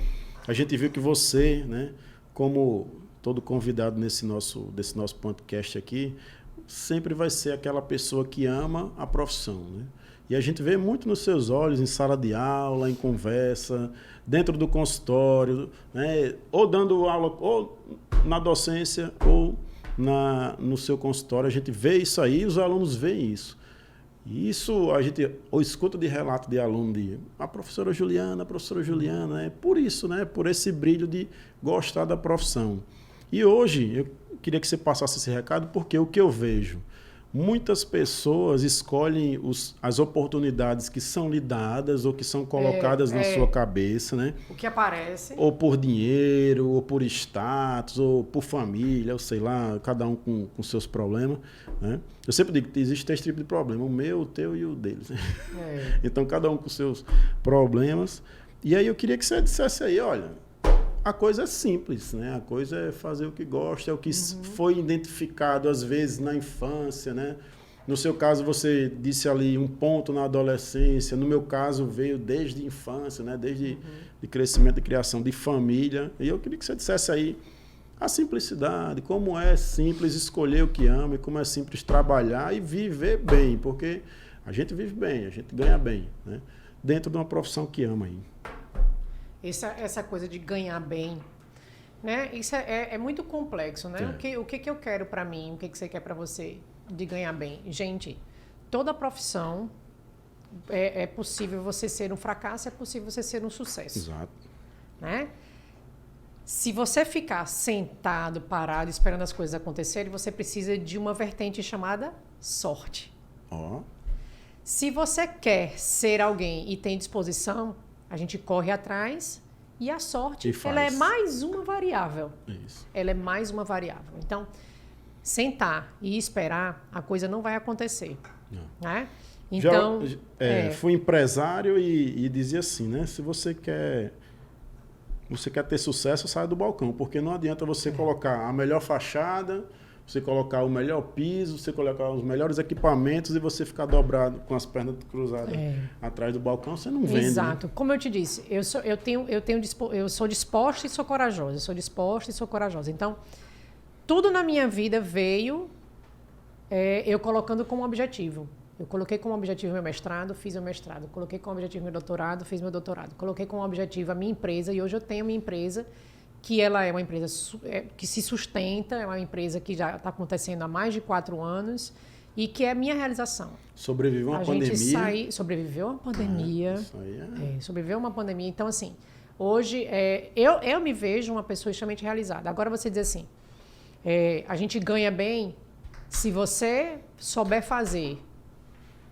você, né, como todo convidado desse nosso podcast aqui, sempre vai ser aquela pessoa que ama a profissão, né? E a gente vê muito nos seus olhos, em sala de aula, em conversa, dentro do consultório, né? Ou dando aula, ou na docência, ou no seu consultório. A gente vê isso aí, os alunos veem isso. E isso a gente escuta de relato de aluno a professora Juliana, né? Por isso, né? Por esse brilho de gostar da profissão. E hoje, eu queria que você passasse esse recado, porque o que eu vejo, muitas pessoas escolhem as oportunidades que são lhe dadas ou que são colocadas na sua cabeça, né? O que aparece. Ou por dinheiro, ou por status, ou por família, ou sei lá, cada um com seus problemas, né? Eu sempre digo que existe 3 tipos de problema, o meu, o teu e o deles. Então, cada um com seus problemas. E aí eu queria que você dissesse aí, olha, a coisa é simples, né? A coisa é fazer o que gosta, é o que foi identificado, às vezes, na infância, né? No seu caso, você disse ali um ponto na adolescência. No meu caso, veio desde a infância, né? Desde de crescimento e criação de família. E eu queria que você dissesse aí a simplicidade, como é simples escolher o que ama e como é simples trabalhar e viver bem, porque a gente vive bem, a gente ganha bem, né? Dentro de uma profissão que ama aí. Essa coisa de ganhar bem, né? Isso é muito complexo, né? O que eu quero para mim, o que você quer para você de ganhar bem? Gente, toda profissão é possível você ser um fracasso, é possível você ser um sucesso. Exato. Né? Se você ficar sentado, parado, esperando as coisas acontecerem, você precisa de uma vertente chamada sorte. Se você quer ser alguém e tem disposição, a gente corre atrás e a sorte, ela é mais uma variável. Isso. Ela é mais uma variável. Então, sentar e esperar, a coisa não vai acontecer. Não. Né? Então, fui empresário e dizia assim, né? Se você quer ter sucesso, saia do balcão, porque não adianta você colocar a melhor fachada, você colocar o melhor piso, você colocar os melhores equipamentos e você ficar dobrado com as pernas cruzadas atrás do balcão, você não vende. Exato. Né? Como eu te disse, eu sou disposta e sou corajosa. Eu sou disposta e sou corajosa. Então, tudo na minha vida veio eu colocando como objetivo. Eu coloquei como objetivo meu mestrado, fiz meu mestrado. Coloquei como objetivo meu doutorado, fiz meu doutorado. Coloquei como objetivo a minha empresa e hoje eu tenho minha empresa, que ela é uma empresa que se sustenta, é uma empresa que já está acontecendo há mais de 4 anos e que é a minha realização. Sobreviveu uma pandemia. Sobreviveu uma pandemia. Isso aí sobreviveu uma pandemia. Então, assim, hoje eu me vejo uma pessoa extremamente realizada. Agora você diz assim, a gente ganha bem se você souber fazer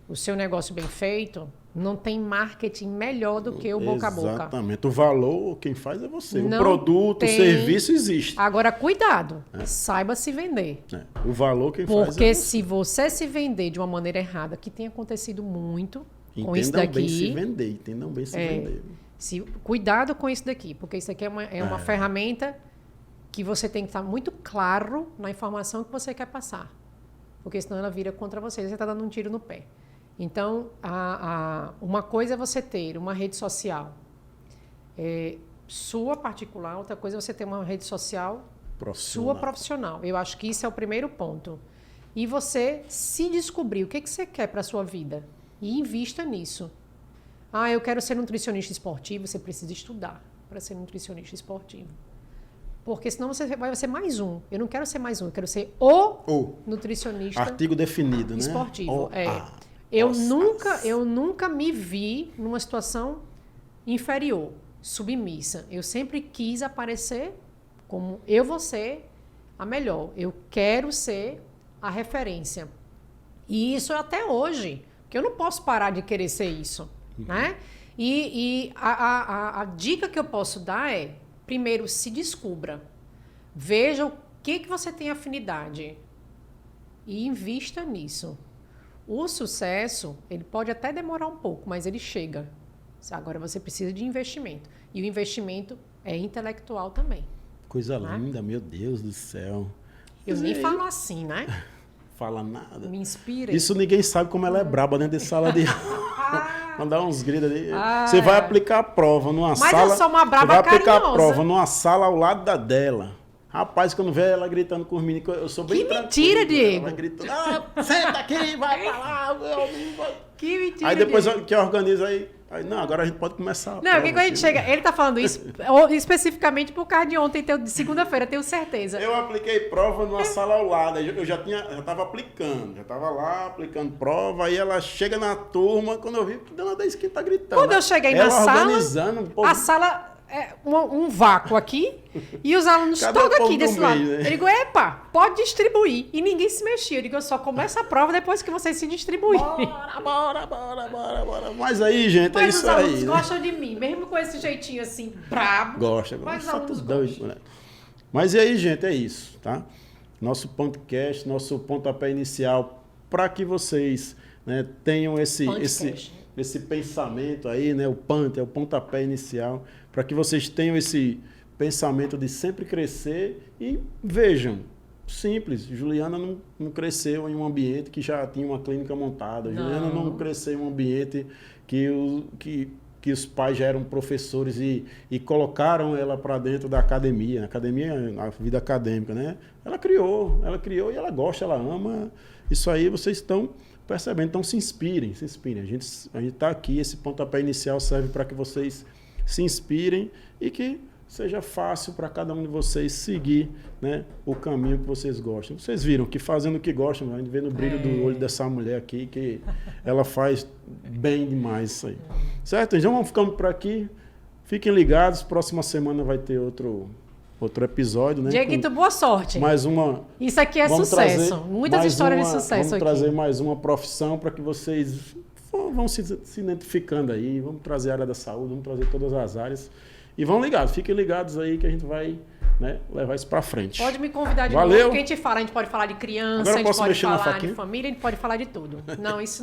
o seu negócio bem feito. Não tem marketing melhor do que o boca a boca. Exatamente. O valor, quem faz é você. O produto, o serviço existe. Agora, cuidado. Saiba se vender. O valor, quem faz é você. Porque se você se vender de uma maneira errada, que tem acontecido muito com isso daqui... Entendam bem se vender. Cuidado com isso daqui, porque isso aqui é uma ferramenta que você tem que estar muito claro na informação que você quer passar. Porque senão ela vira contra você. Você está dando um tiro no pé. Então, uma coisa é você ter uma rede social sua particular, outra coisa é você ter uma rede social sua profissional. Eu acho que isso é o primeiro ponto. E você se descobrir o que você quer para a sua vida e invista nisso. Eu quero ser nutricionista esportivo, você precisa estudar para ser nutricionista esportivo. Porque senão você vai ser mais um. Eu não quero ser mais um, eu quero ser o nutricionista artigo definido, esportivo. Eu nunca me vi numa situação inferior, submissa. Eu sempre quis aparecer como eu vou ser a melhor. Eu quero ser a referência. E isso até hoje, porque eu não posso parar de querer ser isso. Né? E a dica que eu posso dar é, primeiro, se descubra. Veja o que você tem afinidade e invista nisso. O sucesso, ele pode até demorar um pouco, mas ele chega. Agora você precisa de investimento. E o investimento é intelectual também. Coisa linda, meu Deus do céu. Eu nem falo assim, né? Fala nada. Me inspira. Isso ninguém sabe como ela é braba dentro de sala de aula. Mandar uns gritos ali. Você vai aplicar a prova numa sala... Mas eu sou uma braba carinhosa. Você vai aplicar a prova numa sala ao lado da dela. Rapaz, quando vê ela gritando com os meninos, eu sou bem tranquilo. Que mentira, Diego! Ela gritando, senta aqui, vai pra lá. Que mentira, aí depois Diego. Que organiza aí, não, agora a gente pode começar. Não, porque quando a gente chega, ele tá falando isso especificamente por causa de ontem, de segunda-feira, tenho certeza. Eu apliquei prova numa sala ao lado, eu já tava aplicando, já tava lá aplicando prova, aí ela chega na turma, quando eu vi, que dona da esquina tá gritando. Quando eu cheguei na sala, organizando, a sala... um vácuo aqui e os alunos todos aqui desse lado. Né? Eu digo, epa, pode distribuir. E ninguém se mexia. Eu digo, eu só começo a prova depois que vocês se distribuírem. Bora. Mas aí, gente, mas é isso aí. Mas os alunos gostam de mim, mesmo com esse jeitinho assim, brabo. Gosta. Mas os Tá alunos tudo doido, né? Mas e aí, gente, é isso, tá? Nosso podcast, nosso pontapé inicial, para que vocês, né, tenham esse pensamento aí, né? O PANT é o pontapé inicial, para que vocês tenham esse pensamento de sempre crescer e vejam, simples, Juliana não cresceu em um ambiente que já tinha uma clínica montada, Juliana não cresceu em um ambiente que os pais já eram professores e colocaram ela para dentro da academia, a vida acadêmica, né? Ela criou e ela gosta, ela ama. Isso aí vocês estão percebendo, então se inspirem. A gente está aqui, esse pontapé inicial serve para que vocês se inspirem e que seja fácil para cada um de vocês seguir, né, o caminho que vocês gostam. Vocês viram que fazendo o que gostam, a gente vê no brilho do olho dessa mulher aqui, que ela faz bem demais isso aí. Certo? Então vamos ficando por aqui. Fiquem ligados, próxima semana vai ter outro episódio, né? Dieguito, boa sorte. Mais uma. Isso aqui é sucesso. Muitas histórias de sucesso aqui. Vamos trazer mais uma profissão para que vocês vão se identificando aí. Vamos trazer a área da saúde, vamos trazer todas as áreas. E vão ligados, fiquem ligados aí que a gente vai, né, levar isso para frente. Pode me convidar de Valeu. novo, que a gente fala. A gente pode falar de criança, Agora a gente pode falar de família, a gente pode falar de tudo. Não, isso